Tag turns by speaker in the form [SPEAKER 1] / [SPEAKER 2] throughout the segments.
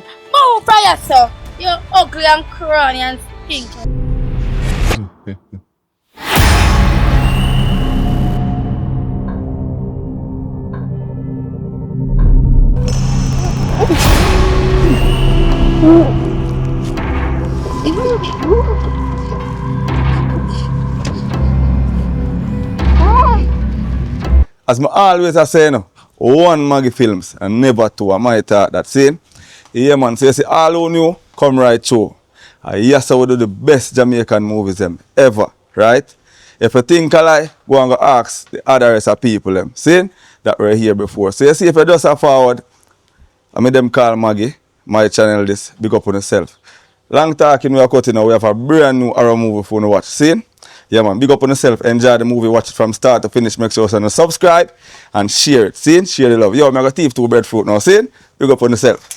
[SPEAKER 1] Move from yourself. You ugly and crony and stinky.
[SPEAKER 2] As I always say, no, one Maggie films and never two. I might thought that same. Yeah, man. So you see, all who knew come right through. Yes, I will do the best Jamaican movies them ever, right? If you think I lie, go and go ask the other rest of people them. See that were here before. So you see, if you just have forward, I made them call Maggie, my channel this, big up on yourself. Long talking we are cutting now, we have a brand new horror movie for you to watch. See? Yeah man, big up on yourself, enjoy the movie, watch it from start to finish, make sure you subscribe and share it. See? Share the love. Yo, I'm going to thief 2 breadfruit now. See? Big up on yourself.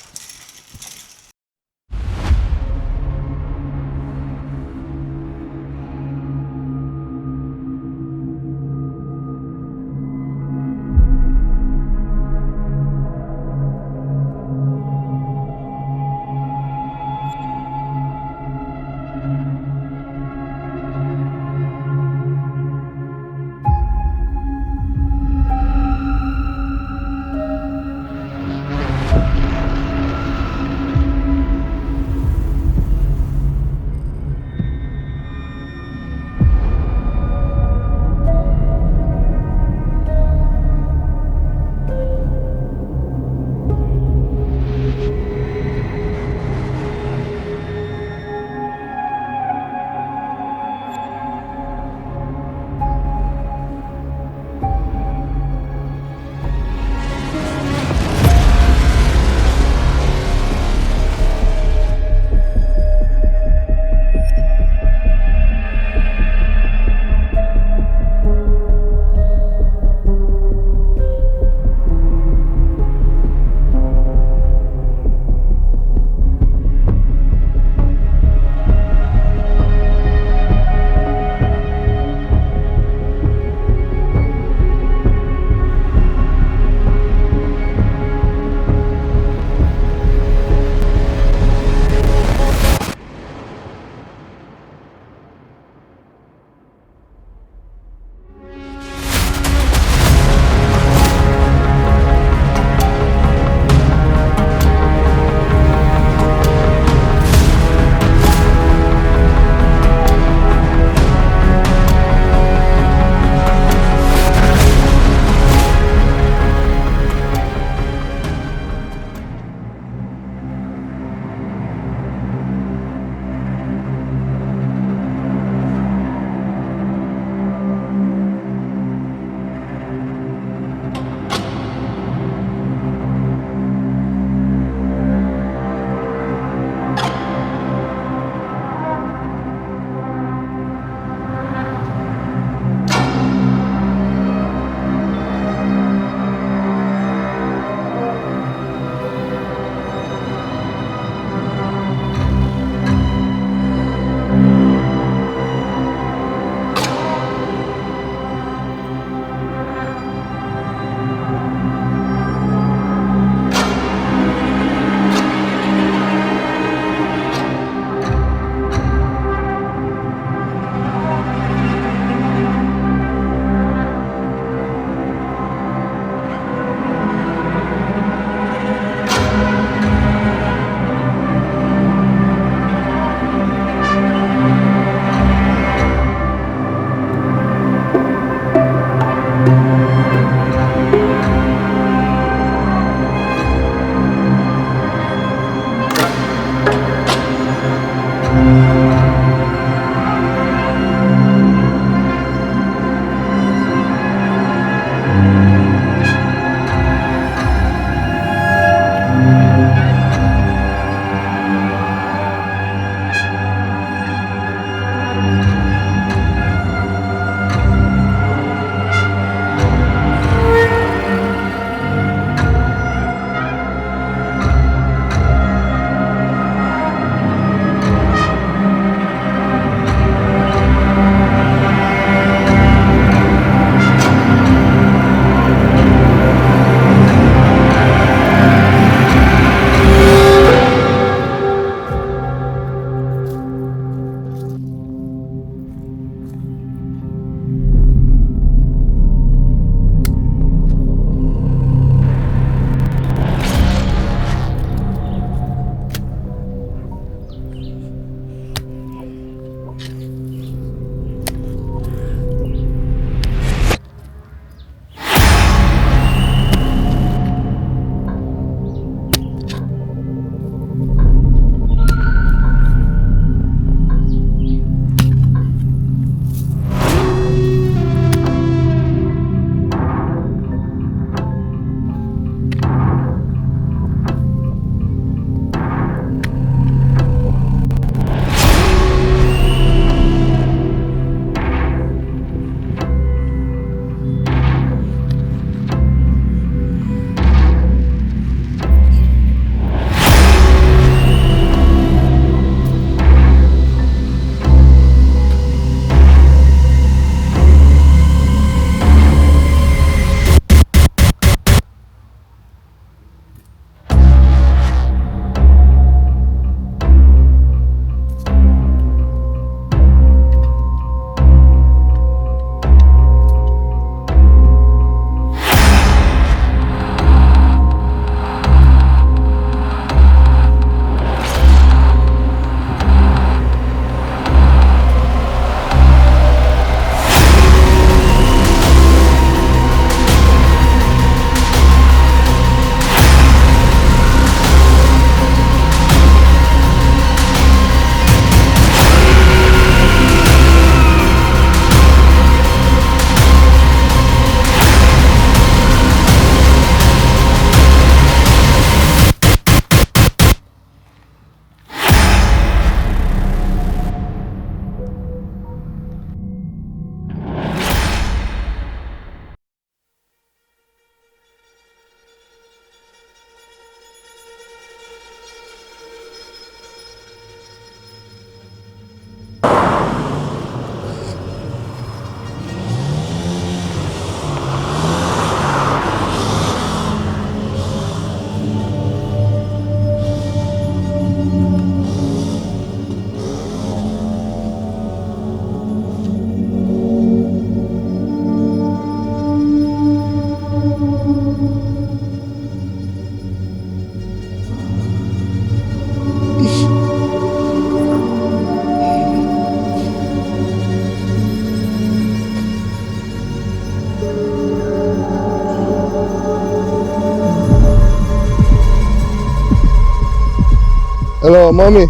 [SPEAKER 3] Hello, mommy.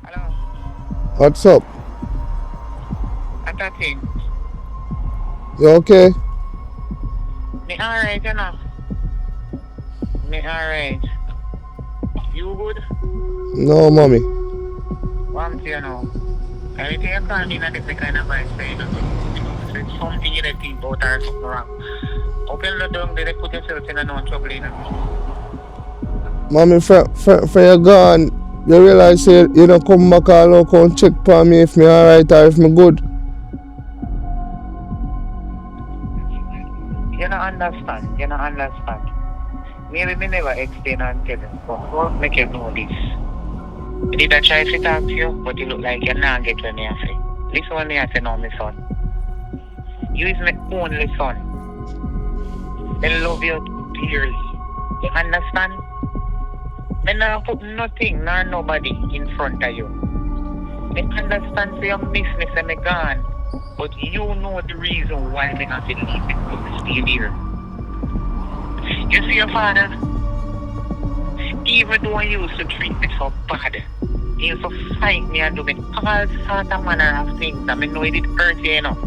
[SPEAKER 4] Hello,
[SPEAKER 3] What's up?
[SPEAKER 4] attacking.
[SPEAKER 3] You okay?
[SPEAKER 4] Me alright, you know. Me alright. You good?
[SPEAKER 3] No, mommy.
[SPEAKER 4] One thing you know. Everything you call me in a different kind of vibe, say nothing. So it's something you don't think about or something wrong. Open the door, they put yourself in a no trouble, you know.
[SPEAKER 3] Mommy, for you gone, you realize you don't come back all out and check for me if me alright or if me good.
[SPEAKER 4] You don't understand. You don't understand. Maybe me never explain and tell you, but what make you know this? I did a try to talk to you, but you look like you're not get what me I say. Listen what me I say now, my son. You is my only son. I love you dearly. You understand? I never put nothing nor nobody in front of you. I understand say you miss me, say me gone. But you know the reason why me have to leave me to stay there. You see your father? Even though he used to treat me so bad, he used to fight me and do me all sort of manner of things. And I know he did hurt you enough.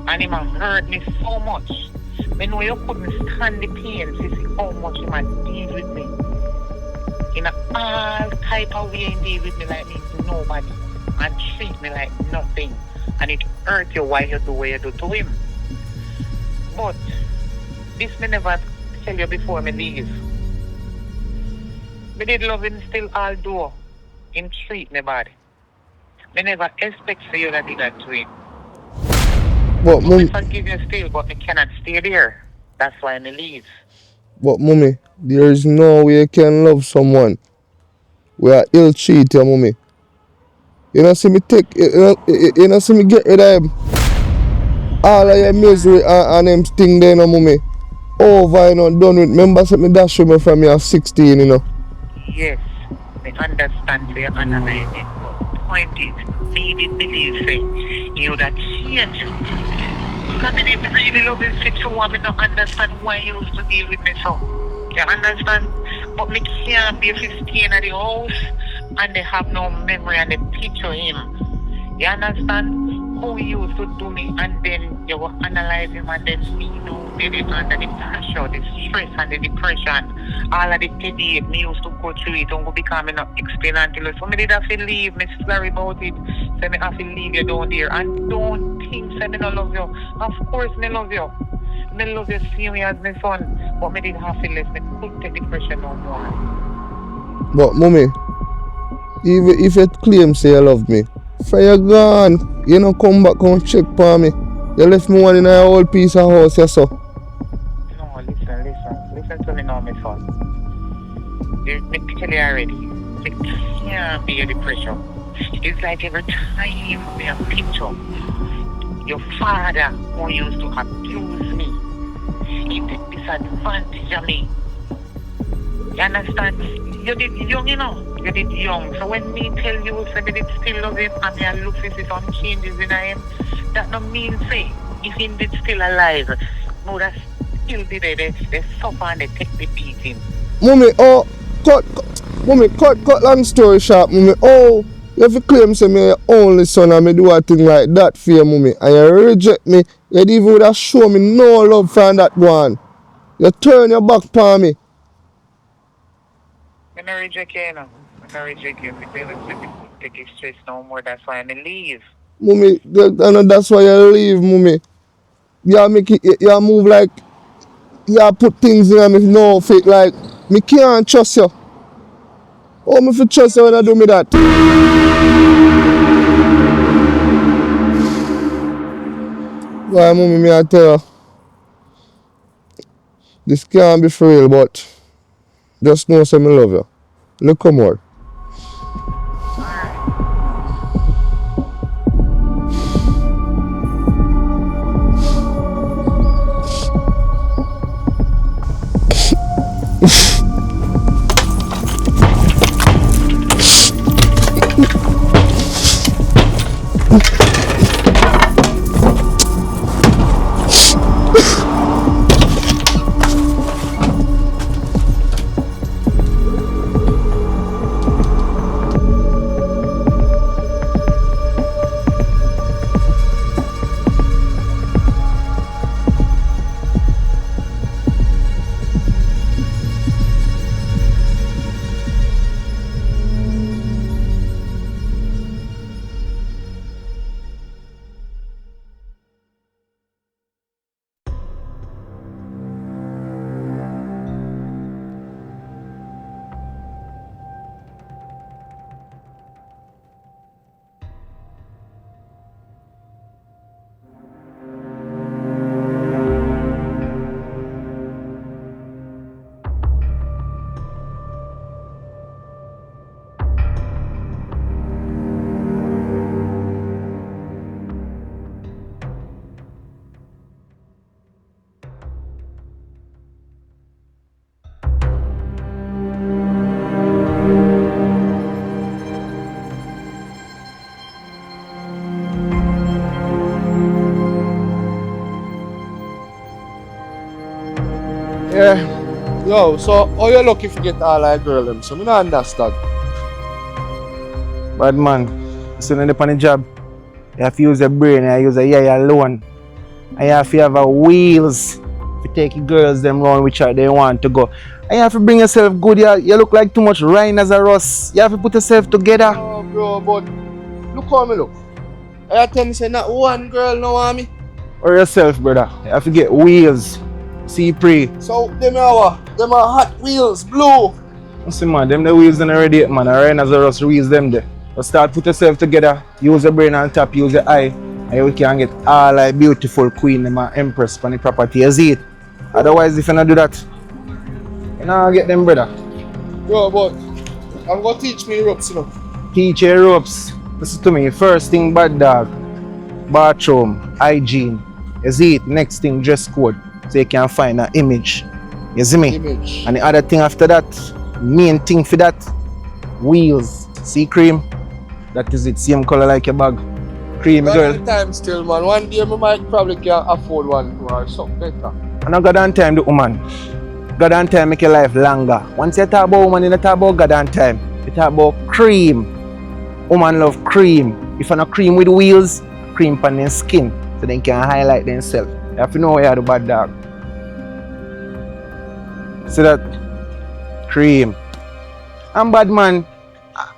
[SPEAKER 4] And he hurt me so much. I know you couldn't stand the pain to see how much he might deal with me. In all type of way he deal with me like me nobody. And treat me like nothing. And it hurt you while you do what you do to him. But this me never tell you before me leave. Me did love him still although him treat me bad. Me never expect for you to do that to him.
[SPEAKER 3] But
[SPEAKER 4] Me
[SPEAKER 3] mommy,
[SPEAKER 4] forgive you still, but me cannot stay there. That's why me leave.
[SPEAKER 3] there is no way you can love someone where ill treat you, mommy. You know see me you know see me get rid of him. All of your misery and them thing there, you know, mommy. Over, you know, done with. Remember, me dash you from you 16, you know.
[SPEAKER 4] Yes, me understand where you're analyzing. But the point is, me did believe say you that change. Because me didn't really love him fit so me don't understand why you used to deal with me so. You understand? But me can't be 15 at the house and they have no memory and they picture him. You understand? Who he used to do me and then you will analyze him and then me know did it under the pressure, the stress and the depression. All of the headache me used to go through it don't go become me not explain until so me did have to leave, me sorry about it. So me have to leave you down there and don't think say me not love you. Of course me love you. Me love you same way as my son. But me did have to leave, me couldn't take the pressure no more.
[SPEAKER 3] But, mommy, even if you claim say you love me, for you gone, you know, come back and check for me. You left me one in a whole piece of house, yes, sir.
[SPEAKER 4] No, listen to me now, my son. Me tell you already. Me can't be the pressure. It's like every time me have picture your father who used to abuse me. He take disadvantage of me. You understand? You did young, you know. You did young. So when me tell you say me did still love him and me I look for some changes in him, that no mean say if he did still alive, no that still be there, they suffer and they take the beating.
[SPEAKER 3] Mommy, cut long story short, mommy. Oh, you have to claim say me your only son and me do a thing like that for you, mommy. And you reject me. You even would have shown me no love from that one. You turn your back upon me.
[SPEAKER 4] I'm not reject you, you know. I'm not reject you. Because I take it stress no more. That's why I leave.
[SPEAKER 3] Mommy, that's why you leave, mommy. You make it, you move like, you put things in me no fit like, me can't trust you. Oh, me fi trust you when I do me that. Why, mommy, me I tell you, this can't be for real, but just know say me love you. Look come on.
[SPEAKER 4] Alright.
[SPEAKER 3] Yo, so how you lucky if you get all that girl them? So me not understand.
[SPEAKER 5] Bad man, so when you're on the job, you have to use your brain, you use a yeah alone. And you have to have a wheels to take the girls them round which they want to go. And you have to bring yourself good. You look like too much rhinoceros. You have to put yourself together.
[SPEAKER 3] Oh bro, but look how me look. I tell me say not one girl no want me.
[SPEAKER 5] Or yourself, brother. You have to get wheels. See pre.
[SPEAKER 3] So them are hot wheels, blue.
[SPEAKER 5] You see man, them the wheels done already, man. A rhinoceros wheels them there. So start put yourself together. Use your brain on top, use your eye. And you can get all like beautiful queen them and empress from the property. You see it? Otherwise if you not do that, you not get them, brother.
[SPEAKER 3] Bro, but I'm gonna teach me ropes, you know.
[SPEAKER 5] Teach your ropes. Listen to me. First thing, bad dog. Bathroom, hygiene. You see it? Next thing, dress code. So you can find an image. You see me?
[SPEAKER 3] Image.
[SPEAKER 5] And the other thing after that, main thing for that, wheels. See cream? That is it. Same color like your bag. Cream, girl.
[SPEAKER 3] Time still, man. One day I might probably can afford one or something better.
[SPEAKER 5] And not God on time, the woman. God on time make your life longer. Once you talk about woman, you don't talk about God on time. You talk about cream. Woman love cream. If you not cream with wheels, cream on their skin. So they can highlight themselves. You have to know where you are the bad dog. See that? Cream. And bad man,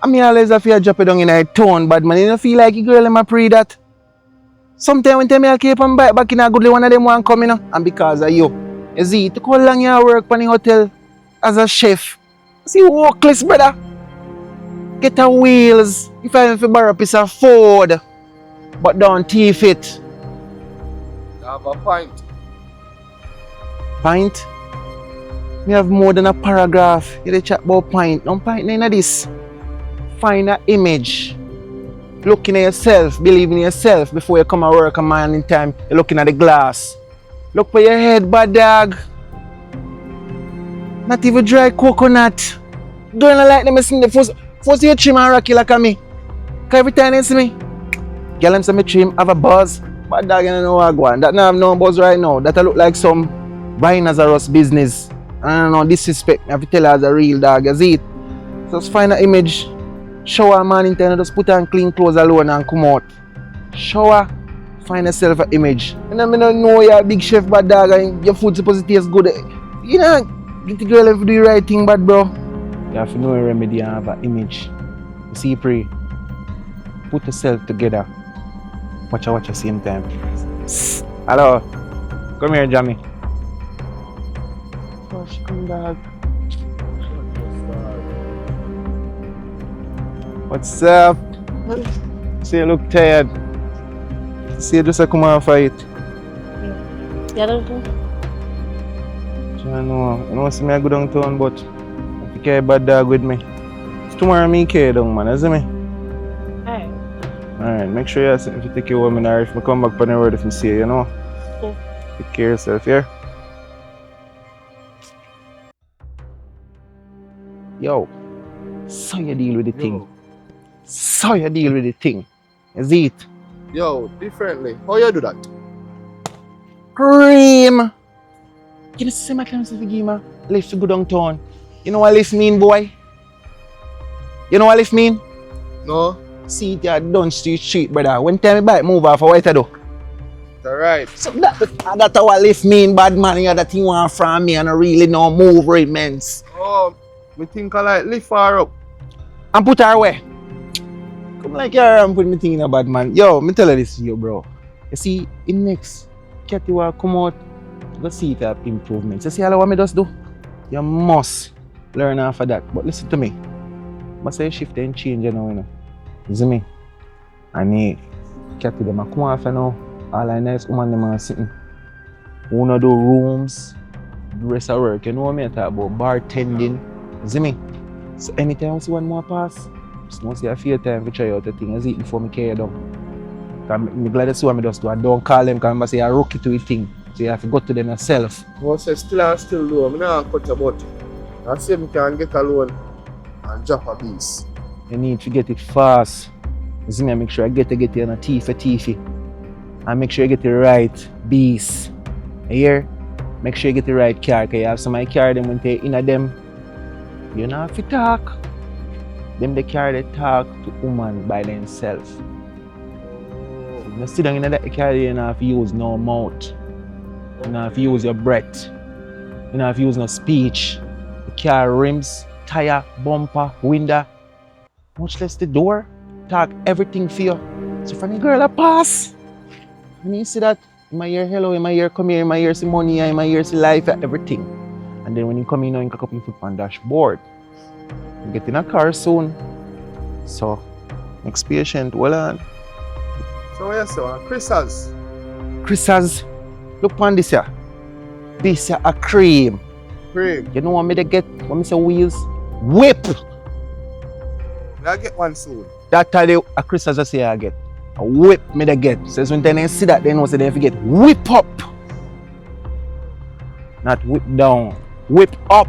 [SPEAKER 5] I mean always have to drop it down in a tone, bad man. You don't feel like a girl in my pre that. Sometimes when tell me I keep on back in a good one of them want come in, and because of you. You see, to how long you work in the hotel as a chef. See workless, brother. Get a wheels. If I have to borrow a piece of Ford, but don't thief it.
[SPEAKER 3] I have a pint.
[SPEAKER 5] Pint? Me have more than a paragraph. You dey chat about pint. Don't pint none of this. Find an image. Looking at yourself, believing in yourself before you come and work a man in time. You're looking at the glass. Look for your head, bad dog. Not even dry coconut. Don't like them see the first you trim and rocky like me. Cause every time they see me, girl them say me trim have a buzz. Bad dog you don't know what I go on. That now have no buzz right now. That look like some rhinoceros business. I don't know, disrespect. I have to tell her as a real dog, you see it? So just find an image. Shower a man in town, just put on clean clothes alone and come out. Shower, find yourself an image. And I don't know you're a big chef, bad dog, and your food supposed to taste good. You know, get the girl if you do the right thing, bad bro. You have to know a remedy and have an image. You see, pray. Put yourself together. Watch the same time. Hello. Come here, Jamie. Oh, she come back. What's up? See you look tired. See you just come and fight.
[SPEAKER 1] Yeah, don't do.
[SPEAKER 5] I know see me I go downtown, but I carry a bad dog with me. Tomorrow me carry down, man, you see me? Alright, make sure you if you take your woman or if I come back on the road if you see you, you know?
[SPEAKER 1] Yeah.
[SPEAKER 5] Take care of yourself, yeah? Yo, so you deal with the thing. So you deal with the thing. Is it?
[SPEAKER 3] Yo, differently. How you do that?
[SPEAKER 5] Cream! You know, see my claims if you give me lift to go downtown. You know what lift mean, boy? You know what lift mean?
[SPEAKER 3] No?
[SPEAKER 5] See it at Dunn Street, brother. When time me bike move off, what I do?
[SPEAKER 3] Alright.
[SPEAKER 5] So that's what lift mean, bad man. You that you want from me and I really no move right, man.
[SPEAKER 3] Oh, me think I like lift her up.
[SPEAKER 5] And put her away. Come like here and put me thing in a bad man. Yo, me tell you this, yo, bro. You see, in next, Cathy will come out, go see if you have improvements. You see all what me just do? You must learn off of that. But listen to me. I say shift and change, you know. You see me? And Cathy them a come off, you know. All the nice woman them are sitting. Who no do rooms, the rest of work. You know what I talk about? Bartending. You see me? So anytime I see one more pass, just want to see a few time to try out the thing. I see it before me carry it down. I'm glad to see what I just do. I don't call them because I say I rookie to the thing. So you have to go to them yourself.
[SPEAKER 3] I say still and still do. I'm not cut about it. I say I can get alone and drop a beast.
[SPEAKER 5] You need to get it fast. You see me? I make sure I get it on a teefy. I make sure I get the right beast. You hear? make sure you get the right car, because you have some of the car them when they in a them, you know if you talk. Them they carry they talk to woman by themselves. So you sit down in that car, you don't have to use no mouth. You don't have to use your breath. You don't have to use no speech. The car rims, tire, bumper, window, much less the door. Talk everything for you. So from the girl that pass, when you see that, in my ear hello, in my ear come here, in my ear see money, in my ear see life, everything. And then when you come in, you cock up your foot on dashboard. You get in a car soon. So, next patient, hold on.
[SPEAKER 3] So yes, sir. Chris has.
[SPEAKER 5] Chris has, look on this here. This here a cream.
[SPEAKER 3] Cream.
[SPEAKER 5] You know what me they get when me say wheels? Whip!
[SPEAKER 3] I'll get one soon.
[SPEAKER 5] That time a Chris has just say I get. A whip me they get. Says when they see that, they know say they forget. Whip up! Not whip down. Whip up!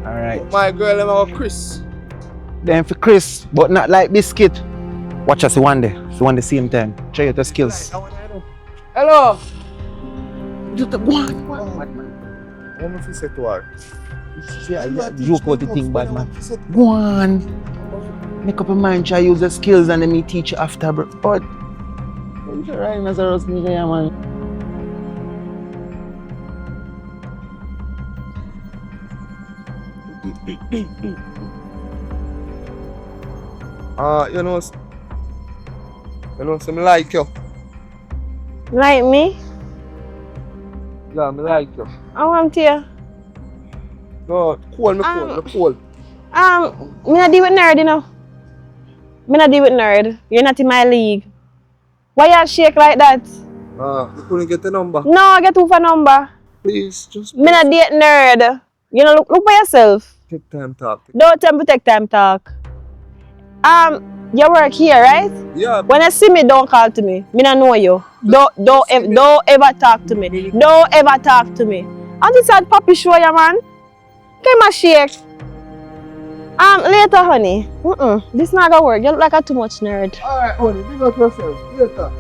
[SPEAKER 5] Alright.
[SPEAKER 3] My girl, I'm a Chris.
[SPEAKER 5] Then for Chris, but not like biscuit. Watch us one day. So one the same time. Try your skills.
[SPEAKER 3] Hello.
[SPEAKER 5] Just one.
[SPEAKER 3] What am I say to her?
[SPEAKER 5] Joke about the thing, bad man. Go on. Make up your mind, try use the skills and then me teach you after, bro. But you're right, as a rose nigga, yeah, man.
[SPEAKER 3] So me like you.
[SPEAKER 6] Like me?
[SPEAKER 3] Yeah, me like you.
[SPEAKER 6] I want you.
[SPEAKER 3] No, cool, me cool.
[SPEAKER 6] Me not deal with nerd, you know. Me not deal with nerd. You're not in my league. Why you shake like that?
[SPEAKER 3] You couldn't get the number.
[SPEAKER 6] No, I get two for number.
[SPEAKER 3] Please, just
[SPEAKER 6] Me not date nerd. You know, look for yourself.
[SPEAKER 3] take time talk.
[SPEAKER 6] Don't tell me take time talk. You work here, right?
[SPEAKER 3] Yeah.
[SPEAKER 6] When you see me, don't call to me. Me not know you. Don't ever talk to me. Don't ever talk to me. And this had puppy show ya, man. Give my shake. Later, honey. This not gonna work. You look like a too much nerd.
[SPEAKER 3] Alright, honey, big up yourself. Later.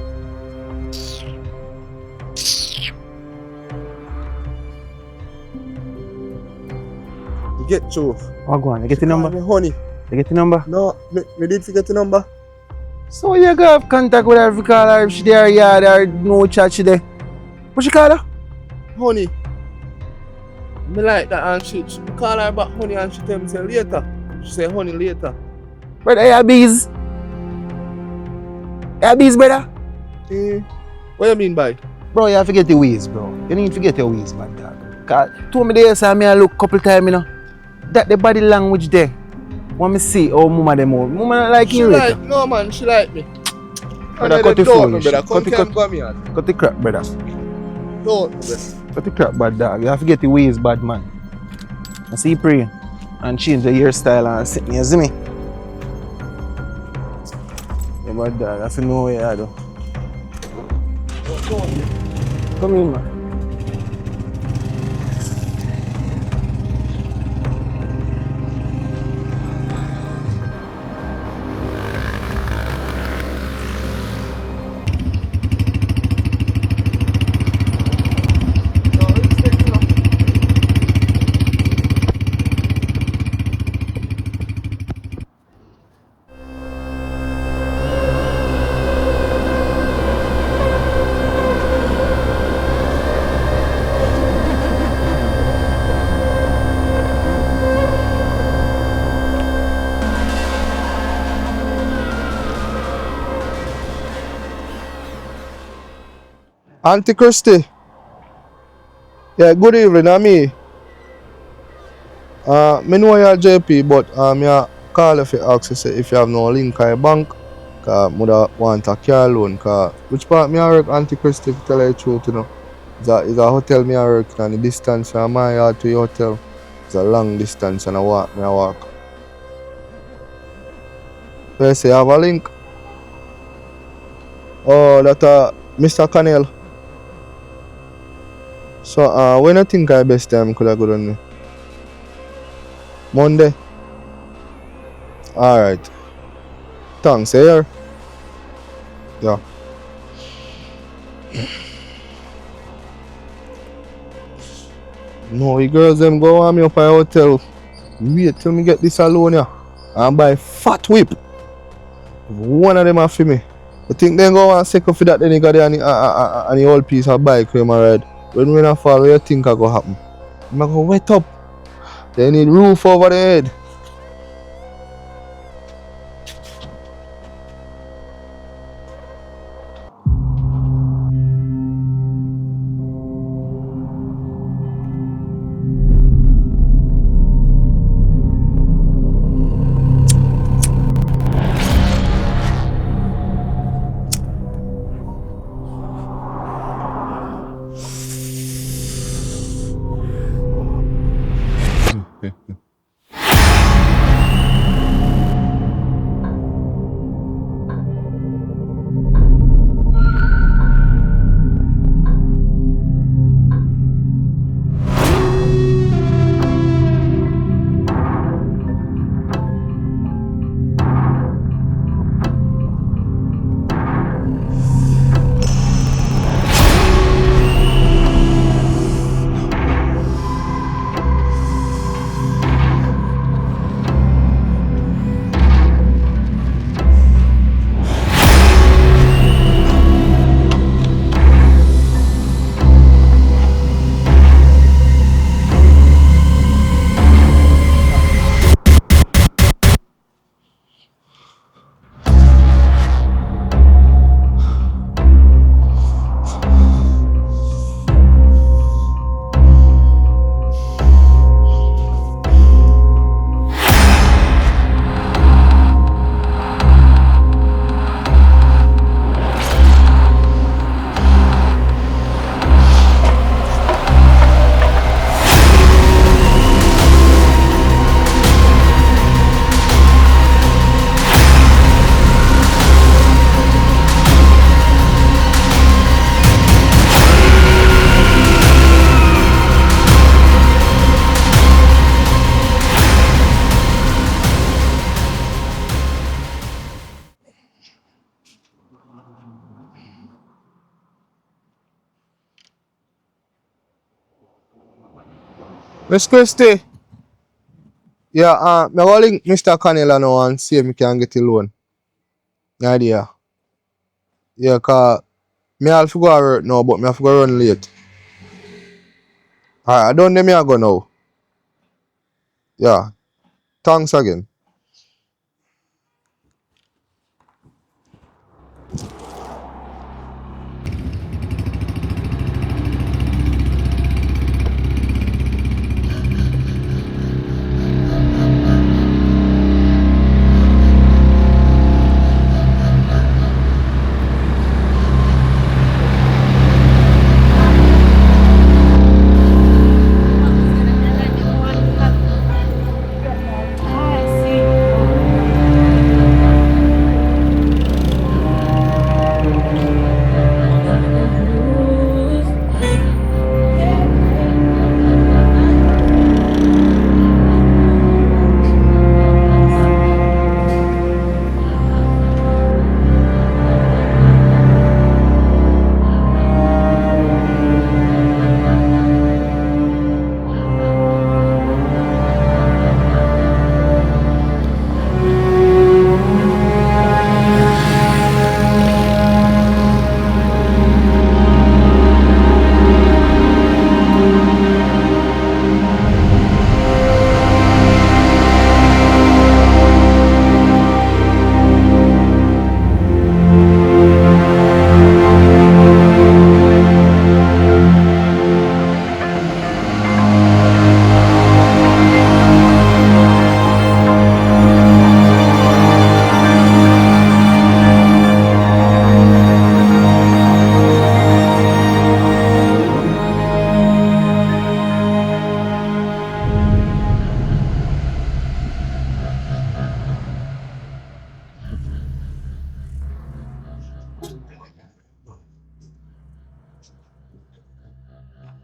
[SPEAKER 3] You get through.
[SPEAKER 5] Oh, go on. You get the number?
[SPEAKER 3] Honey.
[SPEAKER 5] You get the number?
[SPEAKER 3] No, me did forget the number.
[SPEAKER 5] So you go have contact with her if you call her, if she there yard or no chat she there. What you call her?
[SPEAKER 3] Honey. Me like that and she call her back honey and she tell me say later. She say honey later.
[SPEAKER 5] Brother, you have bees? You have bees, brother?
[SPEAKER 3] What you mean by?
[SPEAKER 5] Bro, you have to get the ways, bro. You need to get your ways, man, dog. Cause told me there, so I look couple times, you know. That the body language there. Want me see how mama them all. Mama not like you later.
[SPEAKER 3] No man, she like me.
[SPEAKER 5] Brother, cut the phone,
[SPEAKER 3] brother.
[SPEAKER 5] cut the crap, brother.
[SPEAKER 3] Don't, brother.
[SPEAKER 5] Cut the crap, bad dog. You have to get the ways, bad man. I see you pray and change the hairstyle and sit me, you see me? Yeah, bad dog, I have to know where you are though. Come in, man.
[SPEAKER 3] Auntie Christy. Yeah, good evening, I'm me. Me know you're JP, but I call if you ask you say if you have no link at your bank. Cause I want a car loan. Cause which part me I work, Auntie Christy, to tell you the truth, you know. It's a hotel me I work and the distance from my yard to your hotel. It's a long distance and I walk. So you say you have a link? Oh, that Mr. Cannell. So when I think I best time could I go down there? Monday? Alright. Thanks, here. Yeah. No, the girls them go on me up at hotel. Wait till me get this alone here. And buy fat whip. One of them are for me. I think they go and second for that then you got the old piece of bike where I ride. When I fall, what you think I go happen? I'm go wet up. They need roof over the head. Miss Christie. Yeah, me go link Mr. Canela now and see if me can get a loan. No idea. Yeah, cause me have to go to work now, but me have to go run late. Alright, I don't know me I go now. Yeah. Thanks again.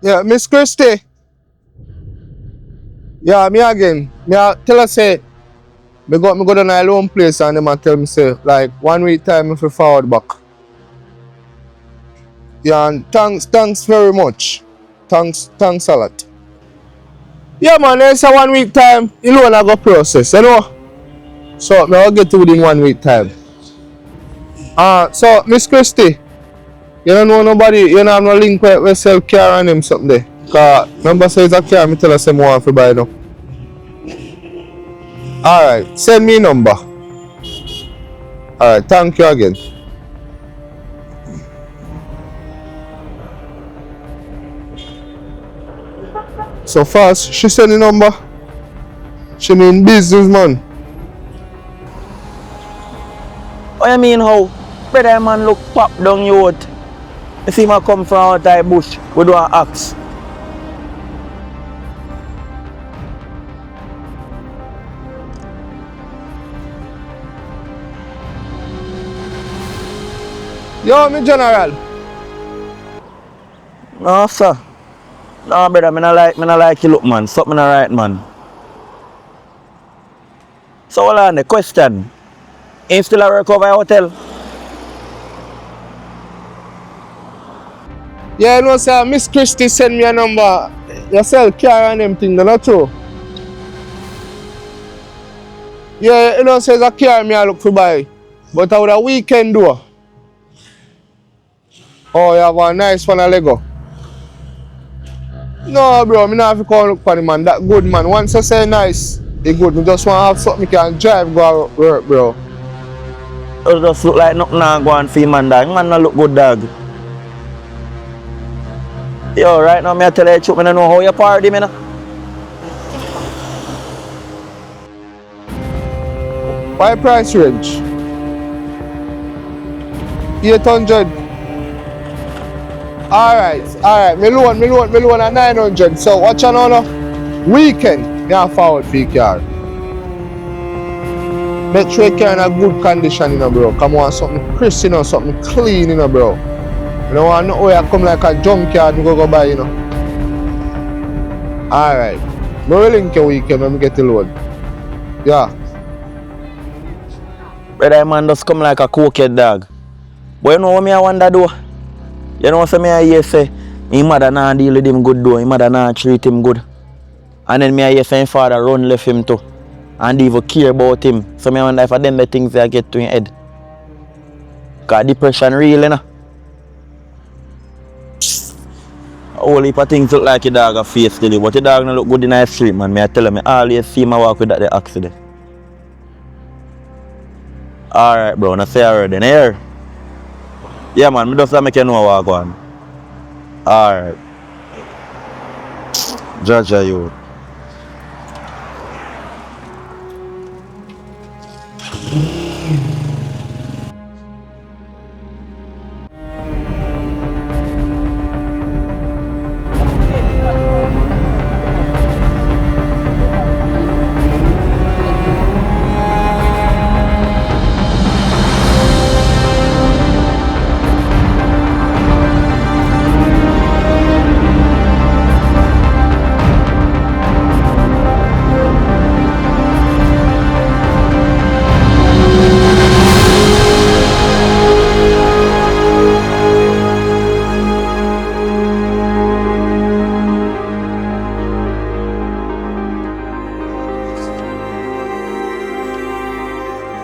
[SPEAKER 3] Yeah, Miss Christie. Yeah, me again. Me tell her say me go down to a loan place and them a tell me say like 1 week time if you forward back. Yeah, and thanks very much. Thanks a lot. Yeah, man, it's a 1 week time. You know, I go process, you know. So, I'll get to within 1 week time. So, Miss Christie, you don't know nobody, you don't have no link where we sell car and him something there. Because, remember, say it's a car, me tell us some more to buy now. Alright, send me number. Alright, thank you again. So fast, she send the number. She mean business, man.
[SPEAKER 5] What you mean how? Brother man look pop down you out. You see him come from out the bush, we do an axe.
[SPEAKER 3] Yo, me general.
[SPEAKER 5] No sir. No brother, me not like you look man. Something not right man. So hold on the question. Ain't still a work over a hotel?
[SPEAKER 3] Yeah, you know, sir, Miss Christie send me a number. You sell car and them thing, not true? Yeah, you know, says a car me I look for buy. But I would a weekend do. Oh, you have a nice one a Lego. No, bro, me not have to call look for the man. That good man. Once I say nice, it good. Me just want to have something me can drive go work, bro.
[SPEAKER 5] It just look like nothing not going for man dog. Man not look good dog. Yo, right now me I tell you the truth, me don't know how you party me now.
[SPEAKER 3] Why price range? 800. Alright. Me loan at 900. So watch on now. Weekend, me have forward for your car. Make sure you car in a good condition, you know, bro. Come on, something crisp, you know, something clean, you know, bro. You don't want no way I come like a junkyard and go buy, you know. Alright. Me will link your weekend when we get the load. Yeah.
[SPEAKER 5] Brother man just come like a cokehead dog. But you know what me I wonder though? You know what I hear say? His mother not deal with him good though. His mother not treat him good. And then me I hear say his father run left him too. And they even care about him. So me wonder if them the things that get to his head. Cause depression real, you know. A whole heap of things look like a dog a face today, but the dog don't look good in the street, man. Me I tell him, I always see him walk with that the accident. Alright, bro, now say already. In here. Yeah, man, me just make you know what going on. Alright. Judge you.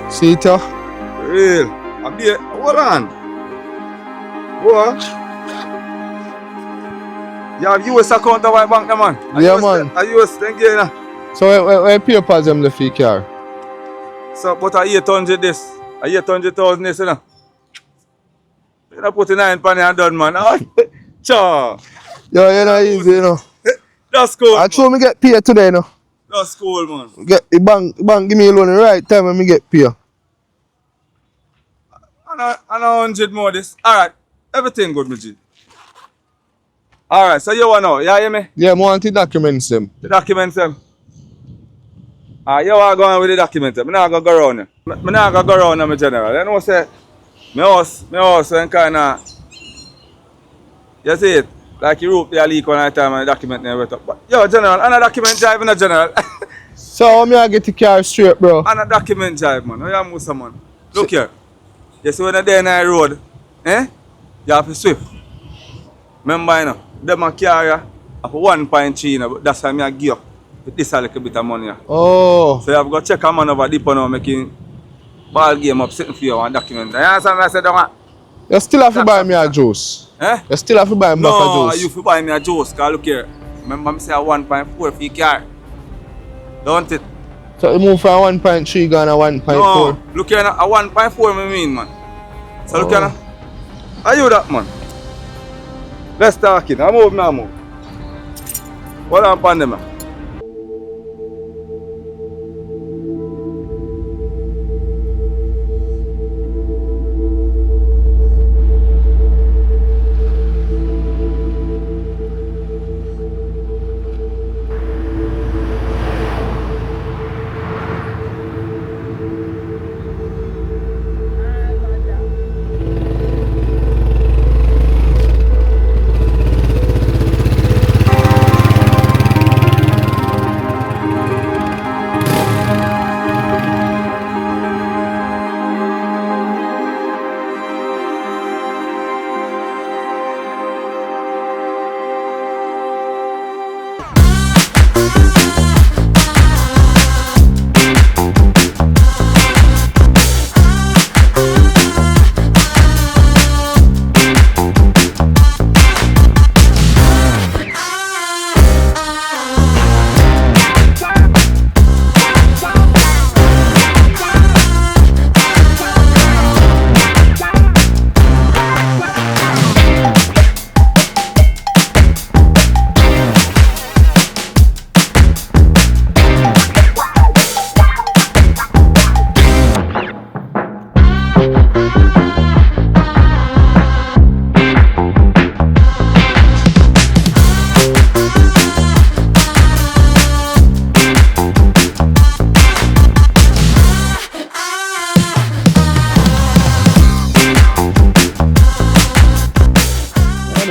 [SPEAKER 3] See it, yo?
[SPEAKER 2] Real. I'm there. Hold on. What? You have US account of my bank, now, man.
[SPEAKER 3] Yeah, man.
[SPEAKER 2] Are US, thank you, now.
[SPEAKER 3] So where papers them left for your car?
[SPEAKER 2] So, but I 800 this. I 800,000 this, you know. You know, put 9 penny and done, man. Cha.
[SPEAKER 3] Yo, you know, easy, you know.
[SPEAKER 2] That's cool.
[SPEAKER 3] I told me get paid today, you know.
[SPEAKER 2] That's cool, man.
[SPEAKER 3] Get the bank give me a loan the right time when me get paid.
[SPEAKER 2] And 100 more this. Alright. Everything good, my G. Alright, so you want know? You hear me?
[SPEAKER 3] Yeah, I want the documents them.
[SPEAKER 2] The documents them. You want to go on with the documents them. I'm not going to go around you. I'm not going to go around you, my general. You know, say, my house, and kind of, you see it? Like you rope the leak one time and the document never went up. But, yo, general, and a document drive in a general.
[SPEAKER 3] So how me I get the car straight, bro?
[SPEAKER 2] And a document drive, man. How you move someone? Look here. You see when you're there in the road, you have to swift. Remember, you know, them a carry up 1.3, you know, but that's how I give up. with this a little bit of money.
[SPEAKER 3] Oh.
[SPEAKER 2] So you have to go check a man over deep now making ball game up sitting for you and document. You understand what I said? Don't
[SPEAKER 3] You still have to buy me a juice.
[SPEAKER 2] Eh?
[SPEAKER 3] You still have to buy me back a
[SPEAKER 2] No,
[SPEAKER 3] juice.
[SPEAKER 2] you have to buy me a juice. Because look here. Remember me say a 1.4 for your car. Don't it?
[SPEAKER 3] So you move from 1.3 gone to 1.4.
[SPEAKER 2] No, look here, a 1.4 me mean, man. So look here, now. Are you that, man? Let's talk it. I move now, move. Hold on, pandemic.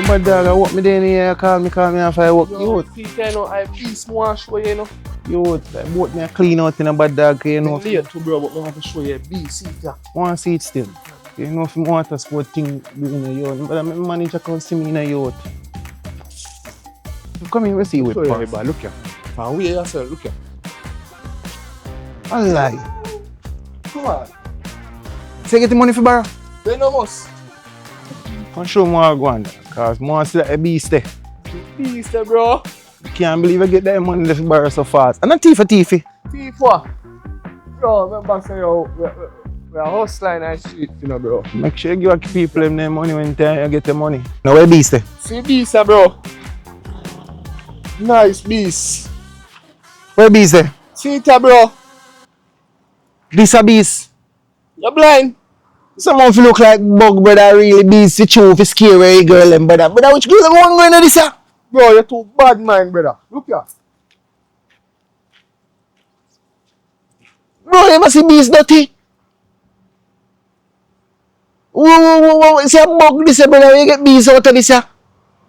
[SPEAKER 5] My dog, I walk me down here, call me off I walk. Youth,
[SPEAKER 3] You know, I peace more show you, you know.
[SPEAKER 5] youth, I bought me a clean out in a bad dog, you know.
[SPEAKER 3] Late too, bro, but I want to show you a B seat.
[SPEAKER 5] One seat still. You know, if you want a sport thing in a youth, but my manager come see me in a youth. Come here, we see you with
[SPEAKER 3] Show you,
[SPEAKER 5] pass.
[SPEAKER 3] everybody, look here. And we yourself, look here.
[SPEAKER 5] I lie.
[SPEAKER 3] Come on.
[SPEAKER 5] Say get the money for borrow.
[SPEAKER 3] They no must.
[SPEAKER 5] I'll show more go on, cause more see that a beast there.
[SPEAKER 3] Peace, bro.
[SPEAKER 5] Can't believe I get that money to borrow so fast. And not thiefy.
[SPEAKER 3] Thief what? Bro, remember say yo, we're hustling and street, you know, bro.
[SPEAKER 5] Make sure you give people them their money when time you get the money. Now where beast there?
[SPEAKER 3] See beast, bro. Nice beast.
[SPEAKER 5] Where beast there?
[SPEAKER 3] See it, bro.
[SPEAKER 5] This a beast.
[SPEAKER 3] You're blind.
[SPEAKER 5] Someone feel look like bug brother really beast the truth is scary girl and brother. Brother which girl them going to this here?
[SPEAKER 3] Bro, you're too bad mind, brother. Look here.
[SPEAKER 5] Bro, you must see beast dirty. Whoa. See a bug this here, brother. You get beast out of this here.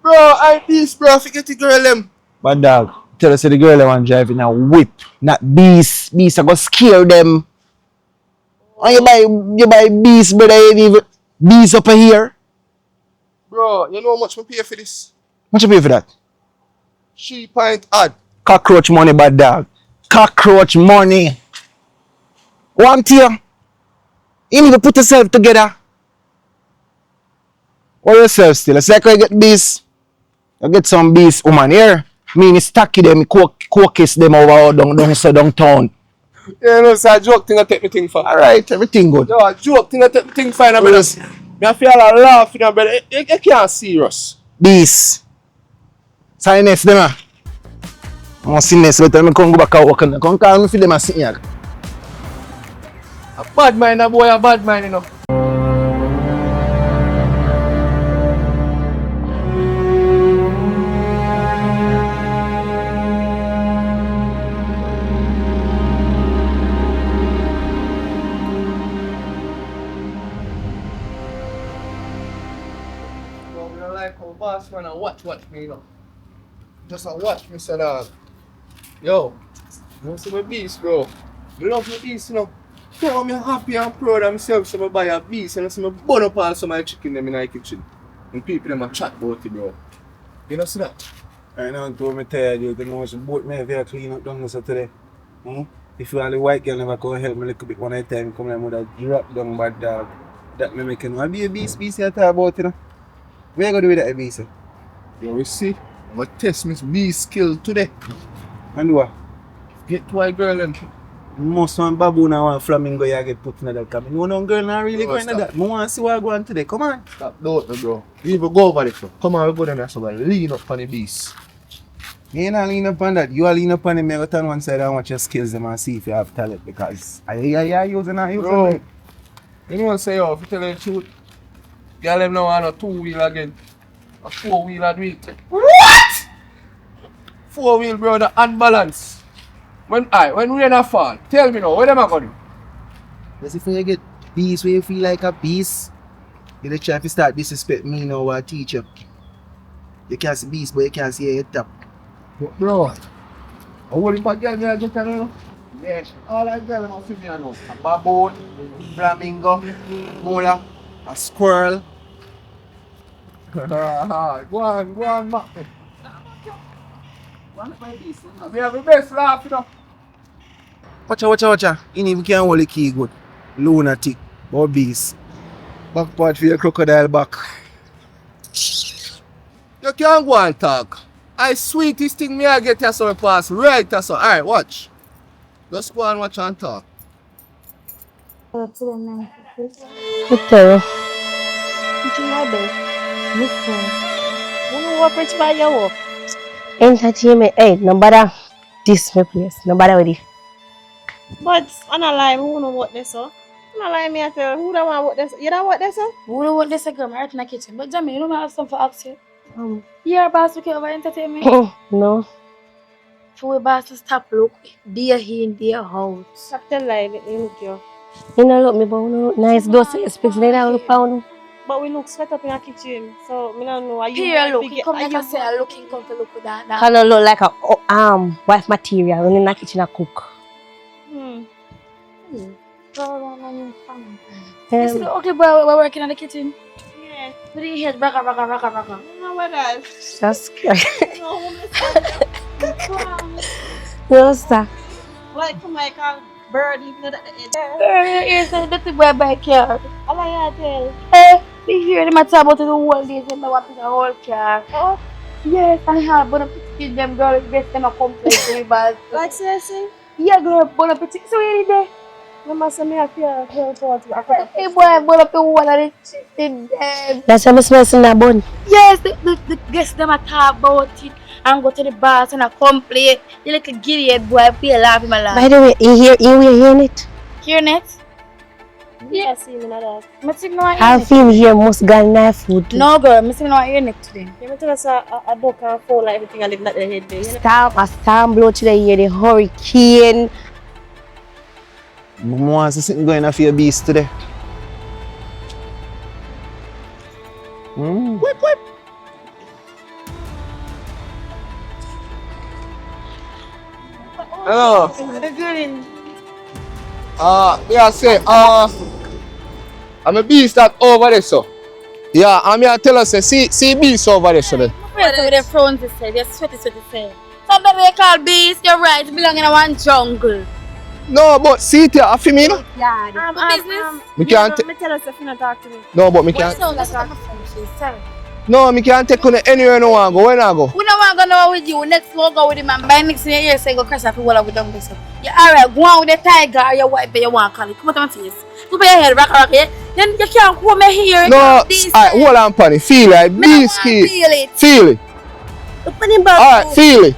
[SPEAKER 3] Bro, I beast, bro. Forget the girl them.
[SPEAKER 5] But dog, tell us the girl that want driving a whip, not beast. Beast are gonna scare them. And you buy beast, brother. You need beast up here.
[SPEAKER 3] Bro, you know how much we pay for this?
[SPEAKER 5] What you pay for that?
[SPEAKER 3] 3 pint odd.
[SPEAKER 5] Cockroach money, bad dog. Cockroach money. One tier. You need to put yourself together. Or yourself still. It's like I get beast. I get some beast woman here. Me and stacky them, kiss them over downtown.
[SPEAKER 3] You know, it's a joke thing I take me thing for.
[SPEAKER 5] Alright, everything good.
[SPEAKER 3] Yo, a joke thing I take me thing for, brother.
[SPEAKER 5] Yes.
[SPEAKER 3] Me I feel a laugh, you know, brother. You can't serious.
[SPEAKER 5] Beast. Sign them ah. I'm see next later. I come go back and work on them. Come call me for them and sit here.
[SPEAKER 3] A bad mind, a boy, a bad mind, you know. Boss man, watch me, you know. Just watch me, say that. Yo, you see my beast, bro. You love my beast, you know. Tell me happy and proud of myself, so I buy a beast and I see me burn up all some of my chicken them in my kitchen. And people them a chat about it, bro. You know see that?
[SPEAKER 7] Right now, told me tired, you know, some boat me if you clean up down so today. If you are the white girl never come help me a little bit one at a time, come like mother drop down bad dog. That me make you know. Be a beast you talk about, you know. Where you gonna do with that beast?
[SPEAKER 3] Yo, we see. I'm gonna test Miss B's skill today.
[SPEAKER 7] And what?
[SPEAKER 3] Get to a girl and
[SPEAKER 7] Most one baboon and one flamingo you get put in that cabin. You know girl not really
[SPEAKER 3] Bro,
[SPEAKER 7] going to
[SPEAKER 3] stop.
[SPEAKER 7] that. I want to see what I go on today. Come on.
[SPEAKER 3] stop doubting me, bro. We even go over this, bro. Come on, we go down there so we lean up on the beast.
[SPEAKER 7] You ain't not lean up on that. You are lean up on him. I go turn one side and watch your skills them and see if you have talent because I using and using
[SPEAKER 3] Bro,
[SPEAKER 7] it.
[SPEAKER 3] you know what I'm saying, yo, if you tell you the truth, girl them now on a 2-wheel again. A 4-wheel a do it. What? 4-wheel, bro, the unbalance. When rain a fall, tell me now, what am I gonna do?
[SPEAKER 7] Because if you get beast where you feel like a beast, you try to start disrespect me now or teacher. You can't see beast but you can't see your top.
[SPEAKER 3] But bro, I want him a girl, me I get her now. Yes, all I girl must see me now.
[SPEAKER 7] A baboon, flamingo, mola, a squirrel.
[SPEAKER 3] Go on, Mac. We have the best laugh, you know.
[SPEAKER 7] Watch out. You even can't hold the key good. Lunatic or beast. Back part for your crocodile back.
[SPEAKER 3] You can't go and talk. I sweetest thing me I get here so I pass right or so. Alright, watch. Just go and watch and talk.
[SPEAKER 6] Victor, what you like, babe? Listen, you know what rich by your work? Entertainment, hey, no bother this my place, no bother with it. But I'm not lying, who know what this so? I'm not lying, me I tell you, who don't want what this? You don't want this so?
[SPEAKER 1] Who don't want this girl right in the kitchen? But Jamie, you don't have something for ask you. Your boss look over entertainment.
[SPEAKER 6] No.
[SPEAKER 1] For boss to stop look, dear he in their house.
[SPEAKER 6] Stop telling lie, you look you. You know look me, but you know nice does expect me that look pound. But we look sweat up in the kitchen, so me don't know. Are you
[SPEAKER 1] Here look,
[SPEAKER 6] big?
[SPEAKER 1] you come here say I looking come to look with that.
[SPEAKER 6] Kind of look like a wife material when in the kitchen a cook.
[SPEAKER 1] You see the ugly boy we're working in the kitchen?
[SPEAKER 6] Yeah.
[SPEAKER 1] With the head raka.
[SPEAKER 6] No, what else? That's scary.
[SPEAKER 1] No,
[SPEAKER 6] No, sir.
[SPEAKER 1] like come like a bird even at the head. Girl, here's a dirty boy backyard. All I tell. Hey, we hear them talk about the whole day, them want the whole car. Oh, yes, I have, but I'm them girl, get them a complaint to me, but
[SPEAKER 6] Like seriously?
[SPEAKER 1] yeah, girl, but I'm pretty. So you there?
[SPEAKER 6] Mama said me I feel help out.
[SPEAKER 1] Hey boy, but up the wall of the chicken them.
[SPEAKER 6] That's why I smell in that bun.
[SPEAKER 1] Yes, the guests them a talk about it and go to the boss and a complain. The little giddy boy feel laughing my laugh.
[SPEAKER 6] By the way, you hearing it?
[SPEAKER 1] Hearing it?
[SPEAKER 6] Yeah, see me not that.
[SPEAKER 1] I think no I
[SPEAKER 6] I feel here must go in my food.
[SPEAKER 1] No girl, I think no I hearing it today.
[SPEAKER 6] You tell us a book and fall like everything I live not the head there. Storm blow to the ear, the hurricane.
[SPEAKER 5] I want to see something going on for your beast today.
[SPEAKER 3] Whip. Hello. Yeah, say, I'm a beast that over there, so. Yeah, I'm here to tell us, see beast over there, so.
[SPEAKER 1] Wait with the front to say, they're sweaty say. Somebody they call beast, you're right, belong in a one jungle.
[SPEAKER 3] No, but see it here, I feel me, no?
[SPEAKER 6] Yeah.
[SPEAKER 1] Business?
[SPEAKER 3] Me can't
[SPEAKER 6] Me tell us if you not talk to me.
[SPEAKER 3] No, but me can't.
[SPEAKER 1] So that's what I'm saying, sorry.
[SPEAKER 3] No, me can't take you anywhere no want go. When I go?
[SPEAKER 1] We don't want to go nowhere with you. Next we'll go with him and by next year you say go crash off the wall of the this. Yeah, alright, go on with the tiger or your wife you want to call it. Come on to my face. Go put your head rock, yeah? You can't come here.
[SPEAKER 3] No, alright, hold on, Panny. Feel it. Beast key.
[SPEAKER 1] Feel it.
[SPEAKER 3] Feel it.
[SPEAKER 1] Open him back.
[SPEAKER 3] Alright, feel it.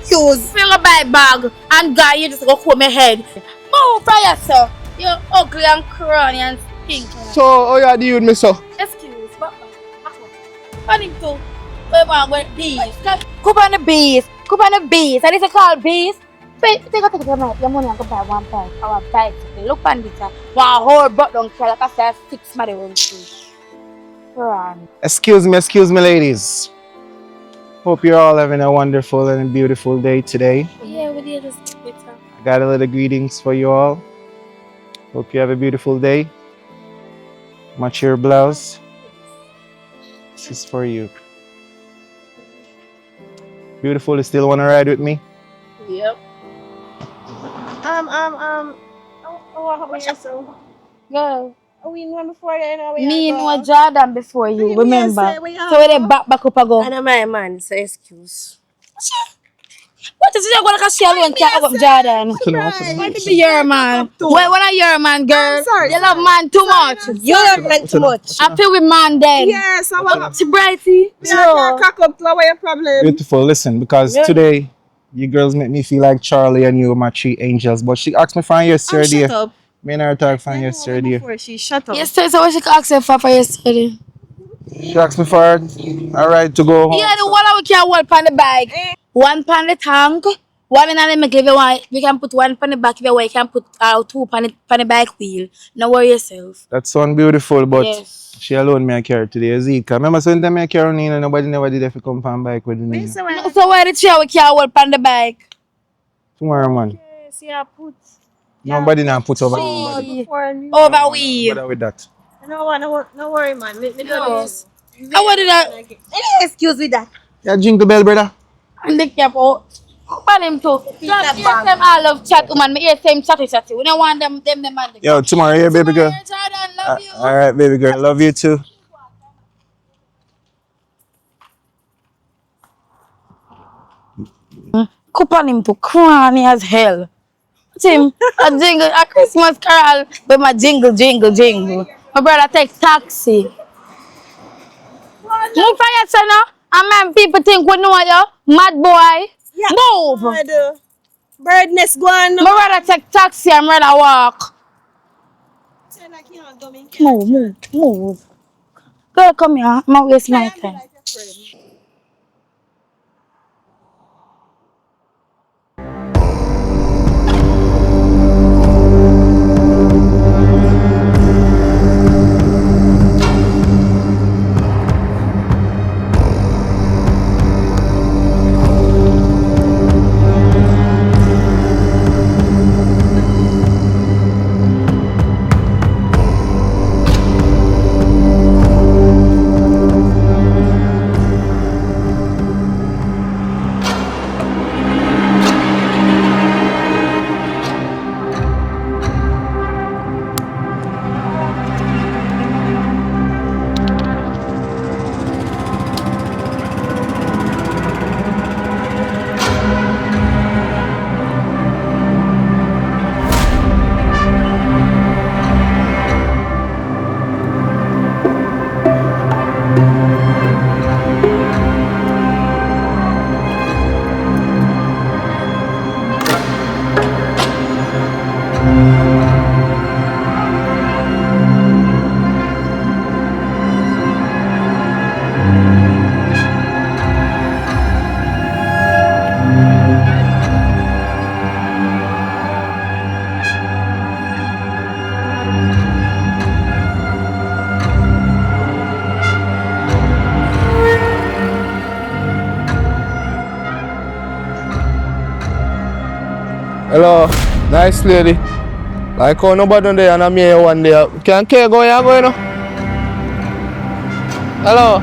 [SPEAKER 1] Excuse. Feel a bag and guy you just go comb your head. Move for yourself. You're ugly and crony and stinky.
[SPEAKER 3] So, how you deal with me, so?
[SPEAKER 1] Excuse, but on him too. Where want go beast? Come on the beast. Come on the beast. And this is called beast. Take your money and go buy one bike. Our bike. Look on this. One whole butt don't care like I said 6 money won't see. Run.
[SPEAKER 5] Excuse me, ladies. Hope you're all having a wonderful and beautiful day today.
[SPEAKER 1] Yeah, we did this better.
[SPEAKER 5] Got a little greetings for you all. Hope you have a beautiful day. Match your blouse. This is for you. Beautiful, you still wanna ride with me?
[SPEAKER 1] Yep.
[SPEAKER 6] How about yourself?
[SPEAKER 1] Girl.
[SPEAKER 6] We know before you know
[SPEAKER 1] Me know Jordan before you, remember? So we dey back up ago.
[SPEAKER 8] I know my man, so excuse.
[SPEAKER 1] What is it gonna cause you alone can't up Jordan? Why to be your man? Why what are your man, girl? You love man too much.
[SPEAKER 8] You love men too much.
[SPEAKER 1] I feel with man then.
[SPEAKER 6] Yes, I want
[SPEAKER 1] See Brighty?
[SPEAKER 6] to cock up. What your problem?
[SPEAKER 5] Beautiful, listen, because today you girls make me feel like Charlie and you were my three angels, but she asked me for yesterday.
[SPEAKER 6] Shut up.
[SPEAKER 5] Me and her talk from yesterday.
[SPEAKER 6] Before she shut up.
[SPEAKER 1] Yesterday, so what she ask her for yesterday?
[SPEAKER 5] She asked me for a ride to go home.
[SPEAKER 1] Yeah, the one we can hold on the bike. One on the tank. One in the make if you want. We can put one on the back if you want. You can put two on the bike wheel. No worry yourself.
[SPEAKER 5] That sound beautiful, but
[SPEAKER 1] Yes.
[SPEAKER 5] she alone me a carry today. Zeke, remember when time I carry Nina, nobody never did if you come on bike with Nina.
[SPEAKER 1] No, so why the chair we can hold on the bike?
[SPEAKER 5] Tomorrow, man.
[SPEAKER 6] See, I put.
[SPEAKER 5] Nobody now put over
[SPEAKER 1] See,
[SPEAKER 5] nobody.
[SPEAKER 1] over we.
[SPEAKER 5] Bother with that.
[SPEAKER 6] No worry, man. Me do this.
[SPEAKER 1] I want to that.
[SPEAKER 8] Any excuse with that?
[SPEAKER 5] Yeah, jingle bell, brother.
[SPEAKER 1] And they kept out. Come him too. Just hear them all love chat, woman. Me hear them chatty. We don't want them man.
[SPEAKER 5] Yo, tomorrow here, baby girl.
[SPEAKER 1] Jordan, love you.
[SPEAKER 5] Alright, baby girl. Love you too.
[SPEAKER 1] Coupon him to cranny as hell. Him a jingle, a Christmas carol, but my jingle. My brother take taxi. Move for your son, and man, people think we know you, mad boy.
[SPEAKER 8] Yeah.
[SPEAKER 1] Move.
[SPEAKER 8] Bird nest go on.
[SPEAKER 1] My brother take taxi and brother walk. Move. Girl, come here. I'm not waste my time.
[SPEAKER 3] Hello, nice lady. Like how nobody on there and I'm here one day. Can care go here go, you know? Hello.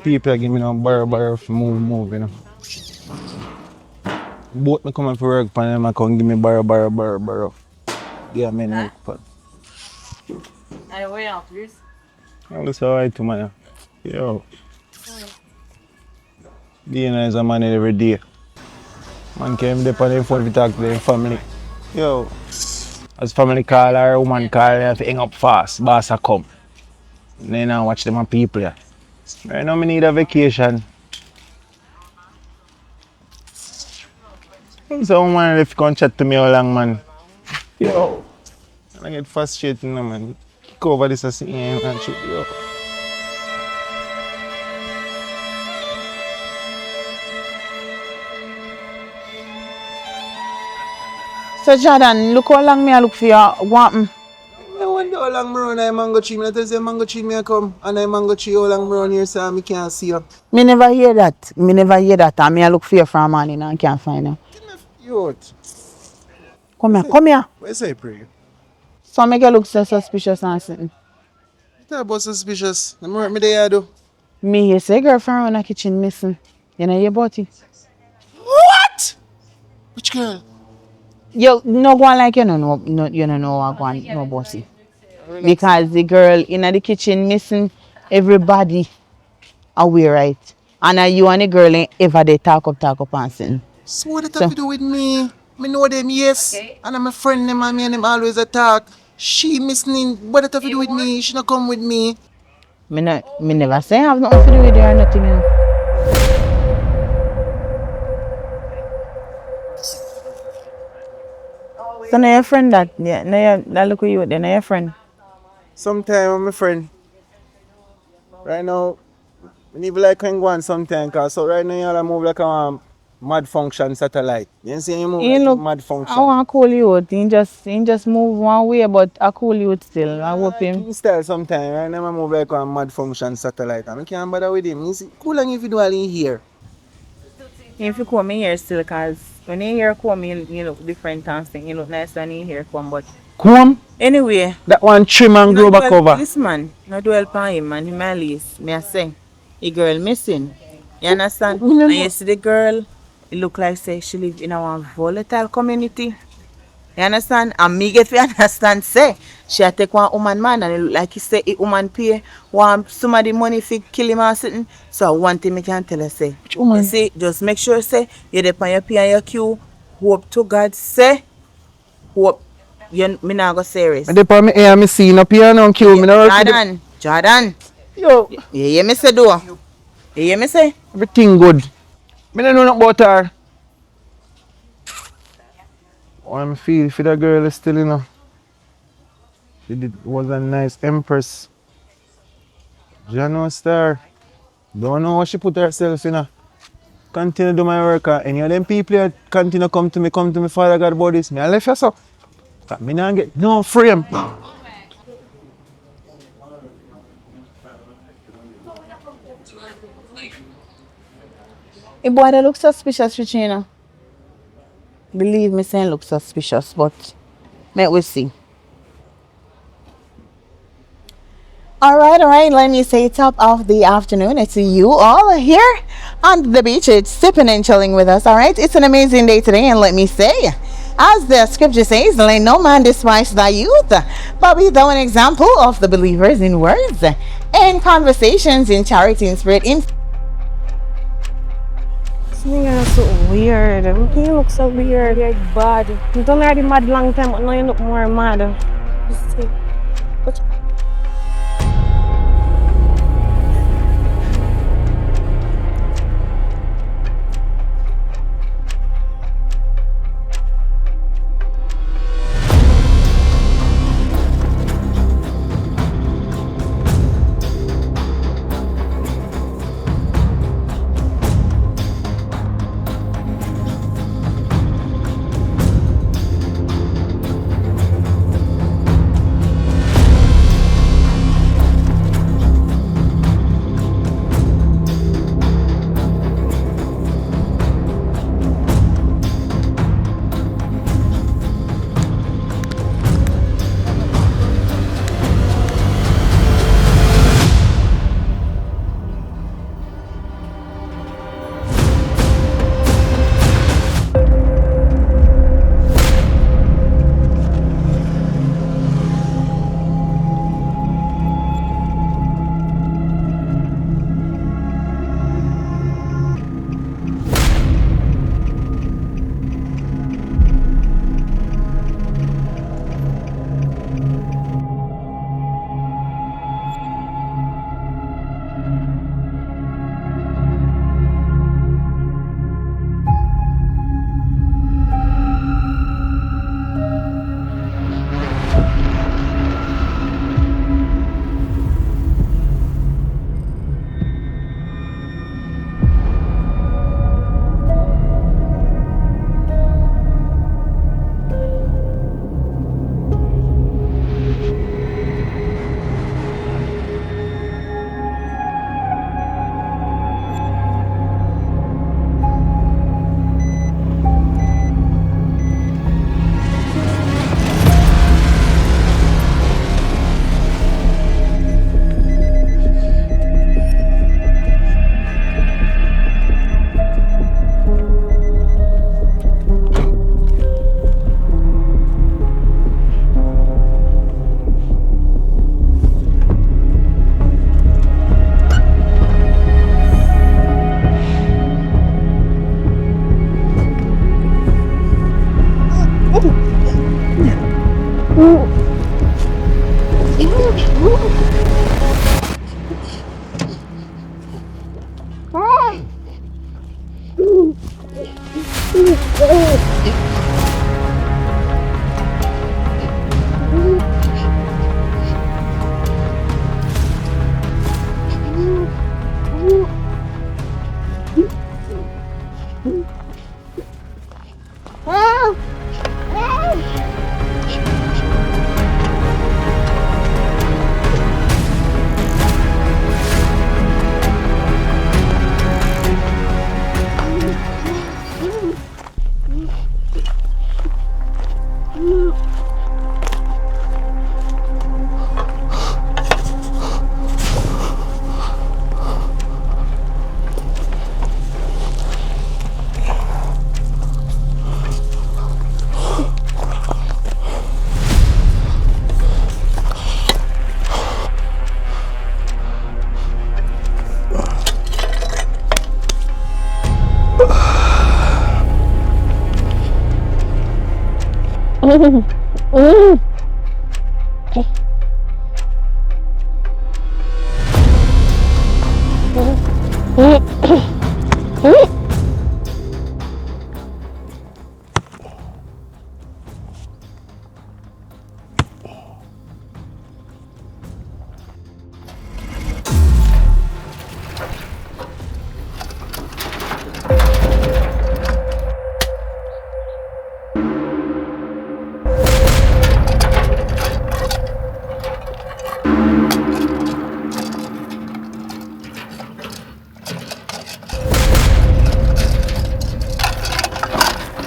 [SPEAKER 7] people give me no borrow for move, you know. Both me coming for work, and them I come give me borrow. Yeah, me no.
[SPEAKER 1] I way out, please.
[SPEAKER 7] I was alright to man. Yo. Dina is a man every day. Man came there on the phone to talk to their family. Yo. As family call her, woman call her, have to hang up fast. Boss a come. And then I watch them and people. Yeah. Right now I need a vacation. So woman if you come chat to me how long, man. Yo. I get frustrated now, man. Kick over this as and shit. Yo.
[SPEAKER 6] So Jordan, look how long me I look for you. Want
[SPEAKER 7] I wonder how long me run a mango tree. I tell you mango tree me a come. And a mango tree how long me run here so I can't see you.
[SPEAKER 6] me never hear that. Me never hear that. And me I look for you from morning and can't find you.
[SPEAKER 7] Youth.
[SPEAKER 6] Come here.
[SPEAKER 7] Where say pray?
[SPEAKER 6] So make you look so suspicious and something.
[SPEAKER 7] That about suspicious. I'm work me there though.
[SPEAKER 6] Me here say girlfriend in the kitchen missing. You know hear about it?
[SPEAKER 7] What? Which girl?
[SPEAKER 6] You no go on like you don't know you don't know what go on no bossy. Because the girl in the kitchen missing, everybody aware right. And you and the girl ain't ever they talk up and something.
[SPEAKER 7] So what it have to do with me? Me know them, yes. And I'm a friend them and me and them always attack. She missing. What it have to do with me? She not come with me.
[SPEAKER 6] Me never say I have nothing to do with you or nothing. You know. So now your friend that that look at you then now your friend.
[SPEAKER 7] Sometime I'm a friend. Right now, I need like when go on sometime cause so right now you all move like a mad function satellite. You see you move
[SPEAKER 6] He
[SPEAKER 7] like
[SPEAKER 6] look,
[SPEAKER 7] mad function.
[SPEAKER 6] I want to call you out. He just move one way, but I call you out still. I hope him.
[SPEAKER 7] King style sometime. Right now I move like a mad function satellite. I can't bother with him. You see, cool long if you do all in here.
[SPEAKER 6] If you come here still, cause when you hear come, you look different and thing. You look nice when you hear come, but
[SPEAKER 7] Come?
[SPEAKER 6] anyway.
[SPEAKER 7] That one trim and grow back over.
[SPEAKER 6] This man, not dwell upon him, man. Him at least, me I say, the girl missing. You understand? And you see the girl, it look like say she live in a one volatile community. You understand? And me get to understand say she a take one woman man and it look like he say a woman pay want some of the money for kill him or something. So one thing me can tell her say, you see, just make sure say you dey on your P and your Q. Hope to God say, hope you me not go serious.
[SPEAKER 7] I dey on me ear me see no piano and kill me no
[SPEAKER 6] Jordan.
[SPEAKER 7] Yo,
[SPEAKER 6] You hear me say do? You hear me say?
[SPEAKER 7] everything good. Me don't know nothing about her. How I feel if that girl is still, you know. Was a nice empress. Jano star. Don't know what she put herself in. Continue do my work. Any of them people that continue come to me, Father God about this. Me I left you so. Me not get no frame.
[SPEAKER 6] A boy that looks suspicious, Regina. Believe me, saying look suspicious, but may we see. All right. Let me say top of the afternoon. It's you all here on the beach. It's sipping and chilling with us. All right. It's an amazing day today, and let me say, as the scripture says, let no man despise thy youth, but be thou an example of the believers in words, in conversations, in charity, in spirit, in.
[SPEAKER 8] This nigga is so weird. You look so weird. You're bad. You done already mad long time, but now you look more mad. Just say, what?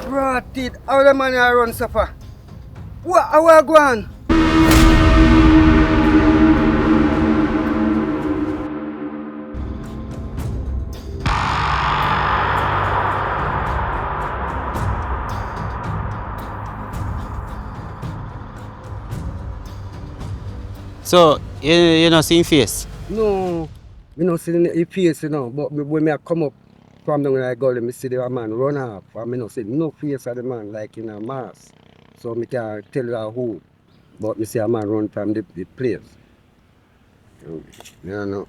[SPEAKER 9] Rotted. How the man I run suffer? What? How I go on?
[SPEAKER 10] So, you not see him face?
[SPEAKER 9] No, me not see the face, you know. But when I come up from down I go, let me see the man run off. And me not see no face of the man like in a mask. So me can't tell you who. But me see a man run from the place. You know.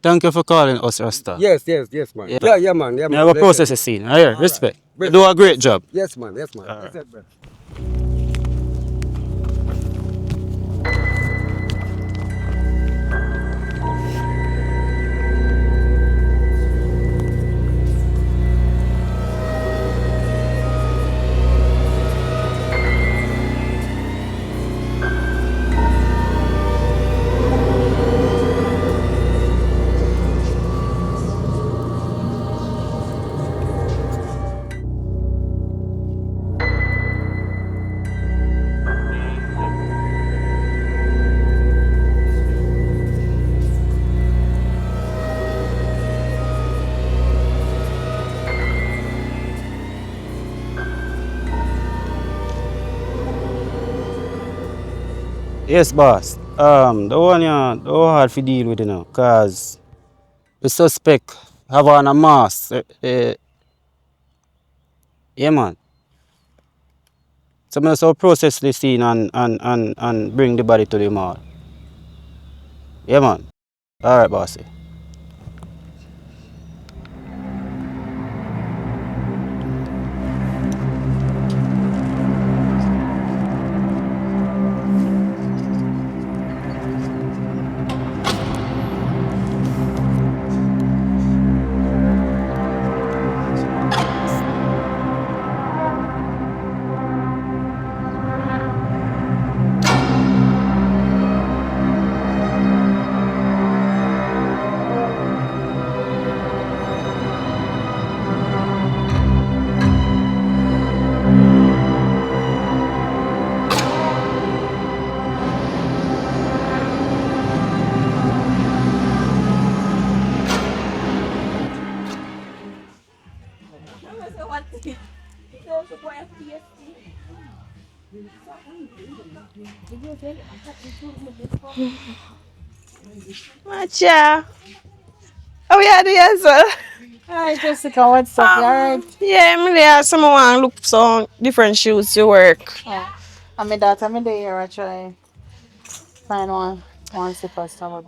[SPEAKER 10] Thank you for calling us, Rasta.
[SPEAKER 9] Yes, man. Yeah, man.
[SPEAKER 10] I have a process the scene. Here, respect. You do a great job.
[SPEAKER 9] Yes, man.
[SPEAKER 10] All
[SPEAKER 9] Yes,
[SPEAKER 10] right.
[SPEAKER 9] man.
[SPEAKER 10] Yes, boss. The one hard to deal with, you know, cause the suspect have on a mask. Yeah, man. So I'm going process the scene and bring the body to the morgue. Yeah, man. All right, bossy.
[SPEAKER 6] Matcha. How you doing, answer?
[SPEAKER 8] Hi, Jessica, what's up? You alright?
[SPEAKER 6] Yeah, I'm there. Someone look for some different shoes to work.
[SPEAKER 8] Oh. I'm a daughter, I'm there. I try find one super store.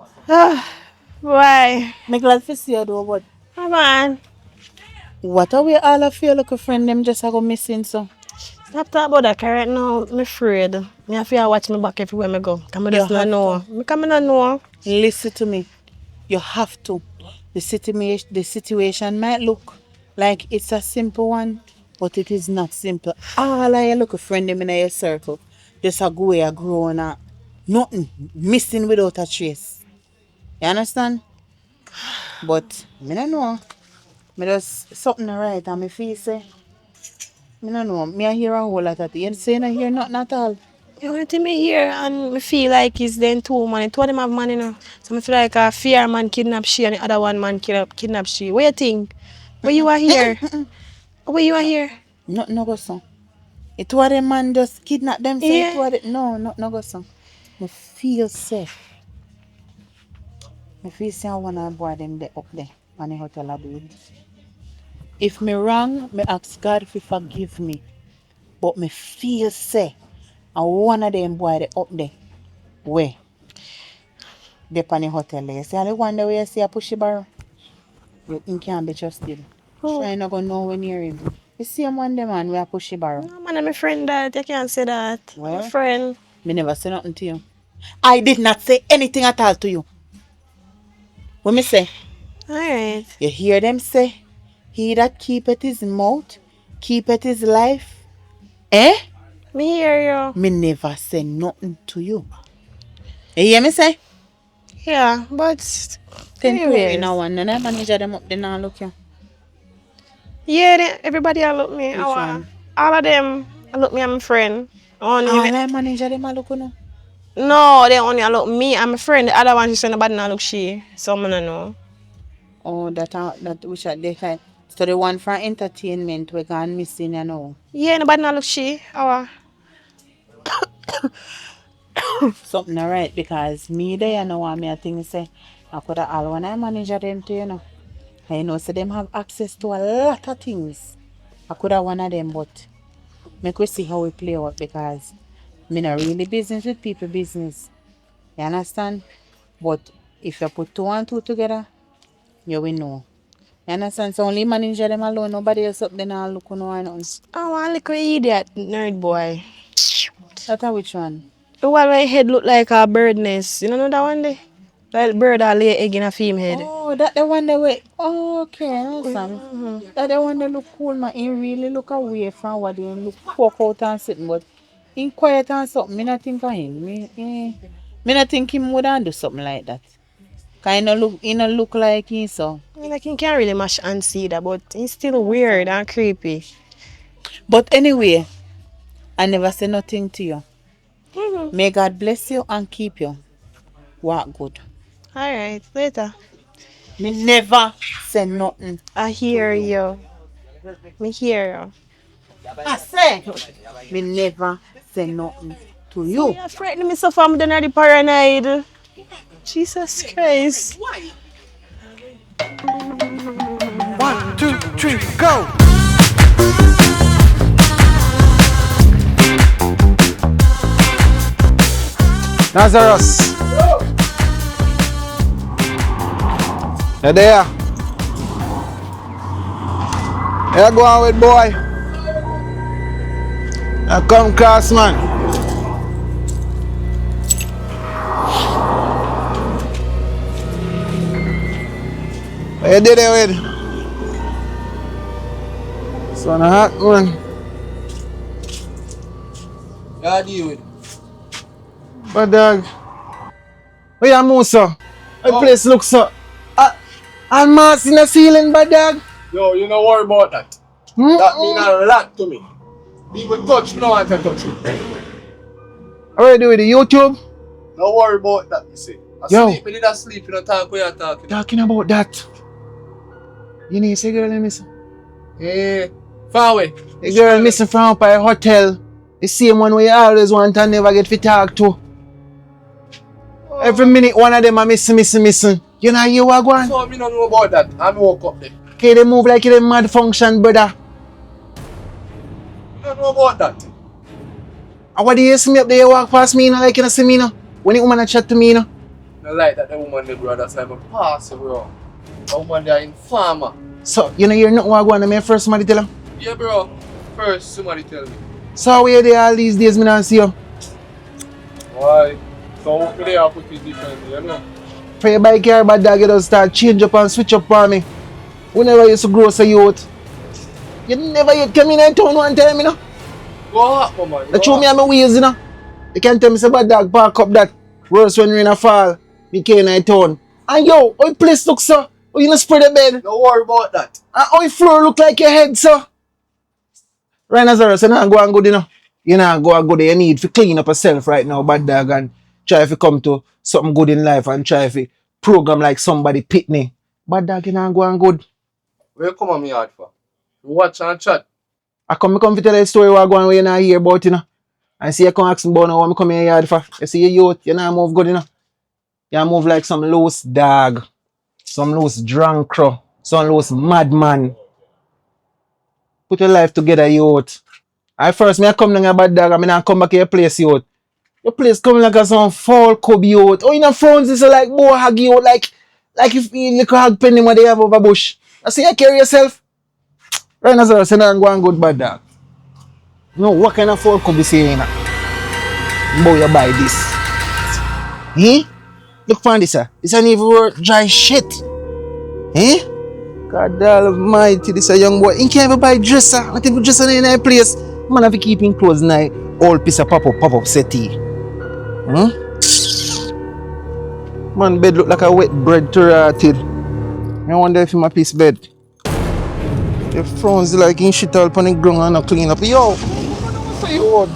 [SPEAKER 6] Why?
[SPEAKER 8] I'm glad to see you though, but
[SPEAKER 6] Come on.
[SPEAKER 1] What are we all of your little friend them just go missing so?
[SPEAKER 8] Stop talking about that, 'cause right now, I'm afraid. I have to watch my back everywhere I go. I just don't know. I don't know.
[SPEAKER 1] Listen to me. You have to. The situation might look like it's a simple one, but it is not simple. All of your little friend them in your circle, just a go a growing up. Nothing. Missing without a trace. You understand? But I don't know. Me just something right and me feel say, I don't know. Me I hear a whole lot of things. You say I hear nothing at all.
[SPEAKER 8] The only thing me hear and me feel like is then two man. Two of them have money now. So me feel like a fear man kidnap she and the other one man kidnap she. What you think? Where you are here? Where you are here?
[SPEAKER 1] Nothing no go so. It was a man just kidnap them. Say
[SPEAKER 8] Yeah.
[SPEAKER 1] it was no, nothing no go so. Me feel safe. Me feel say I wanna boy them there up there on the hotel I do it. If me wrong, me ask God if he forgive me. But me feel say I one of them boy they up there. Where? They on the hotel there. See the one where you see a pushy barrel? You can't be trusted.
[SPEAKER 8] Oh.
[SPEAKER 1] Try not go nowhere near him. You see him one them man where a pushy barrel.
[SPEAKER 8] No man, I'm my friend that. You can't say that.
[SPEAKER 1] Well,
[SPEAKER 8] My friend.
[SPEAKER 1] Me never say nothing to you. I did not say anything at all to you. What me say?
[SPEAKER 8] Alright.
[SPEAKER 1] You hear them say, he that keepeth his mouth, keepeth his life. Eh?
[SPEAKER 8] Me hear you.
[SPEAKER 1] Me never say nothing to you. You hear me say?
[SPEAKER 8] Yeah, but
[SPEAKER 1] Then put
[SPEAKER 8] anyways.
[SPEAKER 1] in a one and I manager them up there now look you.
[SPEAKER 8] Yeah, everybody I look me.
[SPEAKER 1] Which one?
[SPEAKER 8] All of them I look me and my friend. Only
[SPEAKER 1] All I manager them a look you know.
[SPEAKER 8] No, they only look me and my friend. The other one she said nobody not look she. So I don't know.
[SPEAKER 1] Oh, that which are they kind. So the one from entertainment we gone missing you know.
[SPEAKER 8] Yeah, nobody not look she. Our
[SPEAKER 1] Something alright because me there you know what me I think say I could have all one I manager them to you know. I know so them have access to a lot of things. I could have one of them but make we see how we play out because me not really business with people business. You understand? But if you put two and two together, you will know. You understand? So only manager them alone, nobody else up there now look no or nothing.
[SPEAKER 8] oh, one little idiot nerd boy.
[SPEAKER 1] That's a which one?
[SPEAKER 8] The one my head look like a bird nest. You know that one there? Like bird that lay egg in a female head.
[SPEAKER 1] Oh, that the one that way. Oh, okay, I understand. That the one that look cool, man. He really look away from what he look poke out and sitting, but in quiet and something. Me not think of him. Me not think him would do something like that. Kind of look, he not look like him so.
[SPEAKER 8] I mean, like he can't really mash and see that, but he's still weird and creepy.
[SPEAKER 1] But anyway, I never say nothing to you.
[SPEAKER 8] Mm-hmm.
[SPEAKER 1] May God bless you and keep you. Walk good.
[SPEAKER 8] Alright, later.
[SPEAKER 1] Me never say nothing.
[SPEAKER 8] I hear you. Me hear you.
[SPEAKER 1] I say, me never say nothing to you.
[SPEAKER 8] You're frightening me so far, I'm already paranoid. Jesus Christ.
[SPEAKER 5] 1, 2, 3, go! Lazarus! You there? You go on with boy? You come cross man. What you did it with? Son of hot man.
[SPEAKER 7] Yeah, deal with.
[SPEAKER 5] But dog, where you move so? The place looks so. And mass in the ceiling, but dog.
[SPEAKER 3] Yo, you don't worry about that. That mean a lot to me. People touch me, no one can touch me.
[SPEAKER 5] What are you doing with the YouTube?
[SPEAKER 3] Don't worry about that, you see.
[SPEAKER 5] Yo.
[SPEAKER 3] Sleep, me did I sleep, you don't talk where you're talking.
[SPEAKER 5] Talking about that. You need to see girl missing.
[SPEAKER 3] Eh, far away.
[SPEAKER 5] The girl missing from up at a hotel. The same one where you always want and never get to talk to. Every minute one of them are missing. You know you are going.
[SPEAKER 3] So me don't know about that. I woke up there.
[SPEAKER 5] Okay, they move like they mad function, brother.
[SPEAKER 3] I don't know about that.
[SPEAKER 5] And what do you see me up there, you walk past me, you know, like you don't see me, you know? When the woman a chat to me, you know?
[SPEAKER 3] I like that the woman, the brother, so I'm a pass, bro. The woman, they are informer.
[SPEAKER 5] So, you know, you're not what I want to me first somebody tell you?
[SPEAKER 3] Yeah, bro. First, somebody tell me.
[SPEAKER 5] So, where they all these days, me not see you.
[SPEAKER 3] Why? So what they have put it differently, you know?
[SPEAKER 5] For your bike here, bad dog, you just start change up and switch up for me. Whenever you used to grow so youth. You never yet came in and town one time, you know?
[SPEAKER 3] Go up, man.
[SPEAKER 5] They show me on my wheels, you know? You can't tell me say bad dog park up that worse when rain a fall. Me came in town. And yo, how your place look so? How you not spread the bed?
[SPEAKER 3] Don't worry about that.
[SPEAKER 5] And how your floor look like your head, so? Right, Nazareth, you not go and good, you know? You not go and good. You need to clean up yourself right now, bad dog, and try to come to something good in life and try to program like somebody pitney. Bad dog, you not go and good.
[SPEAKER 3] Where you come on me yard for? You watch and chat.
[SPEAKER 5] I come to tell you a story what going where you not hear about, you know? And see you come ask me about now what I come in your yard for. You see your youth, you not move good, you know? You move like some loose dog, some loose drunk crow, some loose madman. Put your life together, youth. I first me I come down a bad dog, I mean I come back to your place, youth. Your place coming like a some fall cub, youth. Oh, you know frowns is like more hug you like if you look hug penny what they have over bush. I say you carry yourself. Right now, sir, say no go and good bad dog. No, what kind of fall cub you saying? Boy, you buy this. Eh? Look for this, sir. This ain't even worth dry shit. Eh? God almighty, this a young boy. He can't even buy dresser. Not even dresser in a place. Man have to keep him clothes in a old piece of pop-up settee. Hmm? Man, bed look like a wet bread to rotted. I wonder if him a piece bed. The frowns like in shit all upon the ground and not clean up. Yo! What you want?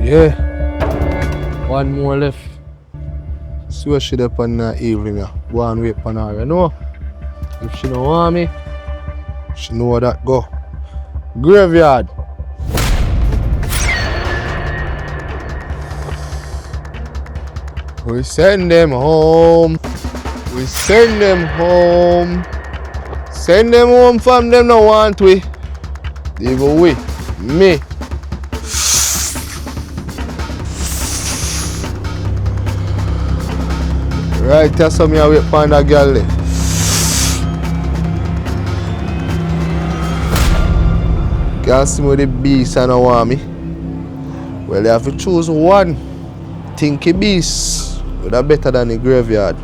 [SPEAKER 3] Yeah. One more left. See what she up on that evening now. Go and wait for her, you know? If she don't want me, she know where that go. Graveyard. We send them home. We send them home. Send them home from them no want we. Even we. Me. Right, that's how me I wait for that girl there. Can't see me with the beast and don't want me. Well, you have to choose one. Thinky beast. But that's better than the graveyard.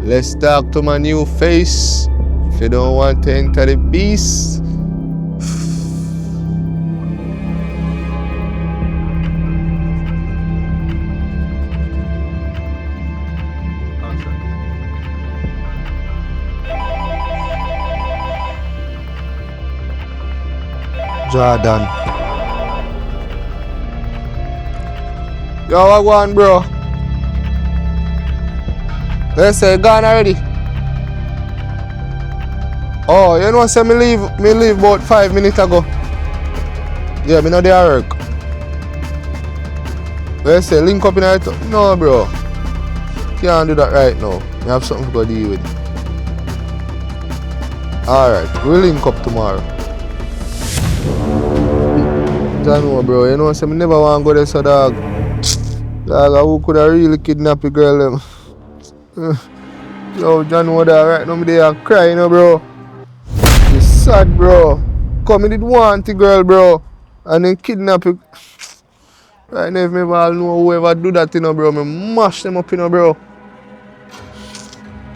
[SPEAKER 3] Let's talk to my new face. If you don't want to enter the beast. Jordan. Yo, what going, bro? They say gone already. Oh, you know, say me leave about 5 minutes ago. Yeah, me know they are work. They say link up in it. No, bro. Can't do that right now. I have something to go deal with. Alright, we'll link up tomorrow. Jano, bro, you know, say me never want to go there, so dog. Dog, who could have really kidnapped a girl them? Yo, Jano, dog, right now me there crying, you know, bro. It's sad, bro. Come, me did want the girl, bro. And then kidnap it. Right now, if me all know whoever do that, you know, bro, me mash them up, you know, bro.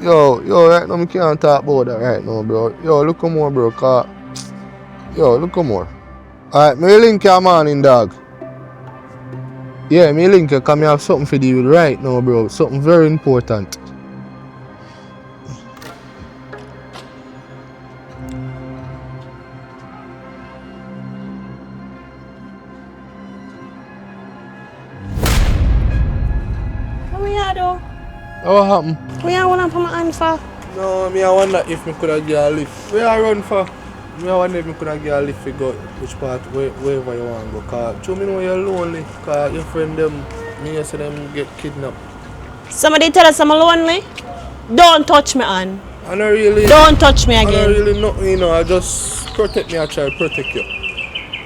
[SPEAKER 3] Yo, right now, me can't talk about that right now, bro. Yo, look more, bro, car. Yo, look more. Alright, me link your morning, dog. Yeah, me link you, cause me have something for deal with right now, bro. Something very important.
[SPEAKER 8] What we are do?
[SPEAKER 3] What happened?
[SPEAKER 8] We are wanna put my hand for?
[SPEAKER 3] No, me I wonder if me could have get a lift. Where I run for? Me I wonder if me could have get a lift to go which part, wherever you want to go. Cause you me know you're lonely. Cause your friend them, me say them get kidnapped.
[SPEAKER 8] Somebody tell us I'm lonely? Don't touch me, Ann.
[SPEAKER 3] I don't really.
[SPEAKER 8] Don't touch me
[SPEAKER 3] I don't
[SPEAKER 8] again.
[SPEAKER 3] really know, you know. I just protect me. I try to protect you.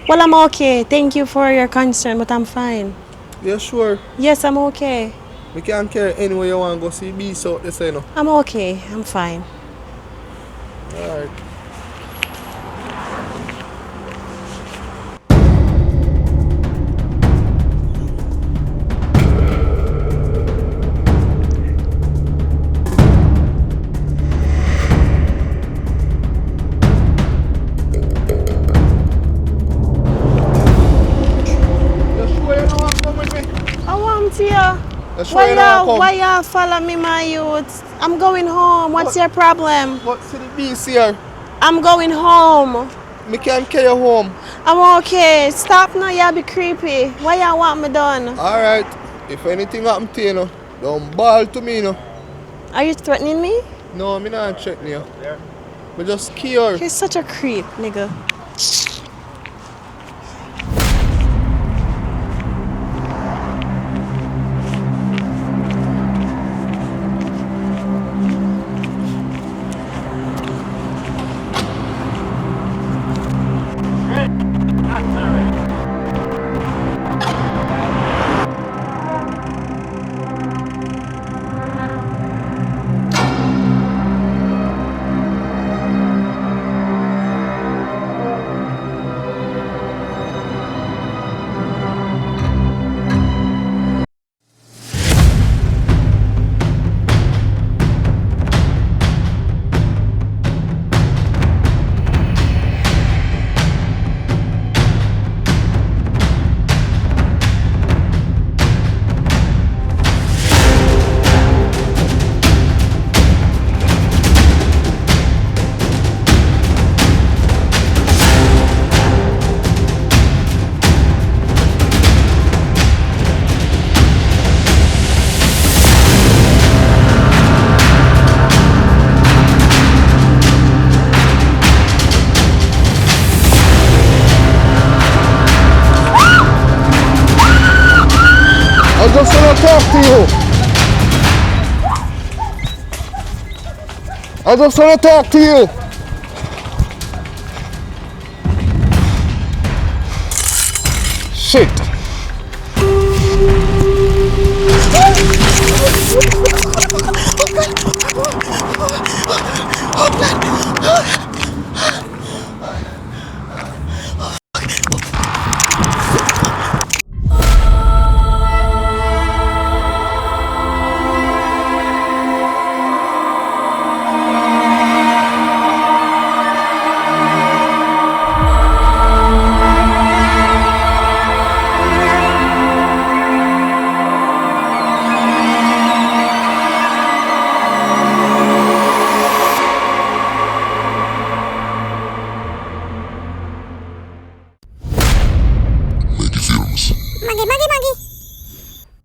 [SPEAKER 8] Well, I'm okay. Thank you for your concern, but I'm fine.
[SPEAKER 3] Yeah, sure.
[SPEAKER 8] Yes, I'm okay.
[SPEAKER 3] We can't carry anywhere you want to go see beasts out there, you know.
[SPEAKER 8] I'm okay. I'm fine.
[SPEAKER 3] Alright.
[SPEAKER 8] I want you. Why you follow me, my youth? I'm going home. What's your problem?
[SPEAKER 3] What's the beast here?
[SPEAKER 8] I'm going home.
[SPEAKER 3] Me can't carry you home.
[SPEAKER 8] I'm okay. Stop now, you be creepy. Why you want me done?
[SPEAKER 3] Alright. If anything happen to you, know, don't bawl to me, you know.
[SPEAKER 8] Are you threatening me?
[SPEAKER 3] No, I'm not threatening you. I'm just scared.
[SPEAKER 8] You're such a creep, nigga.
[SPEAKER 3] I just want to talk to you. I just want to talk to you. Shit.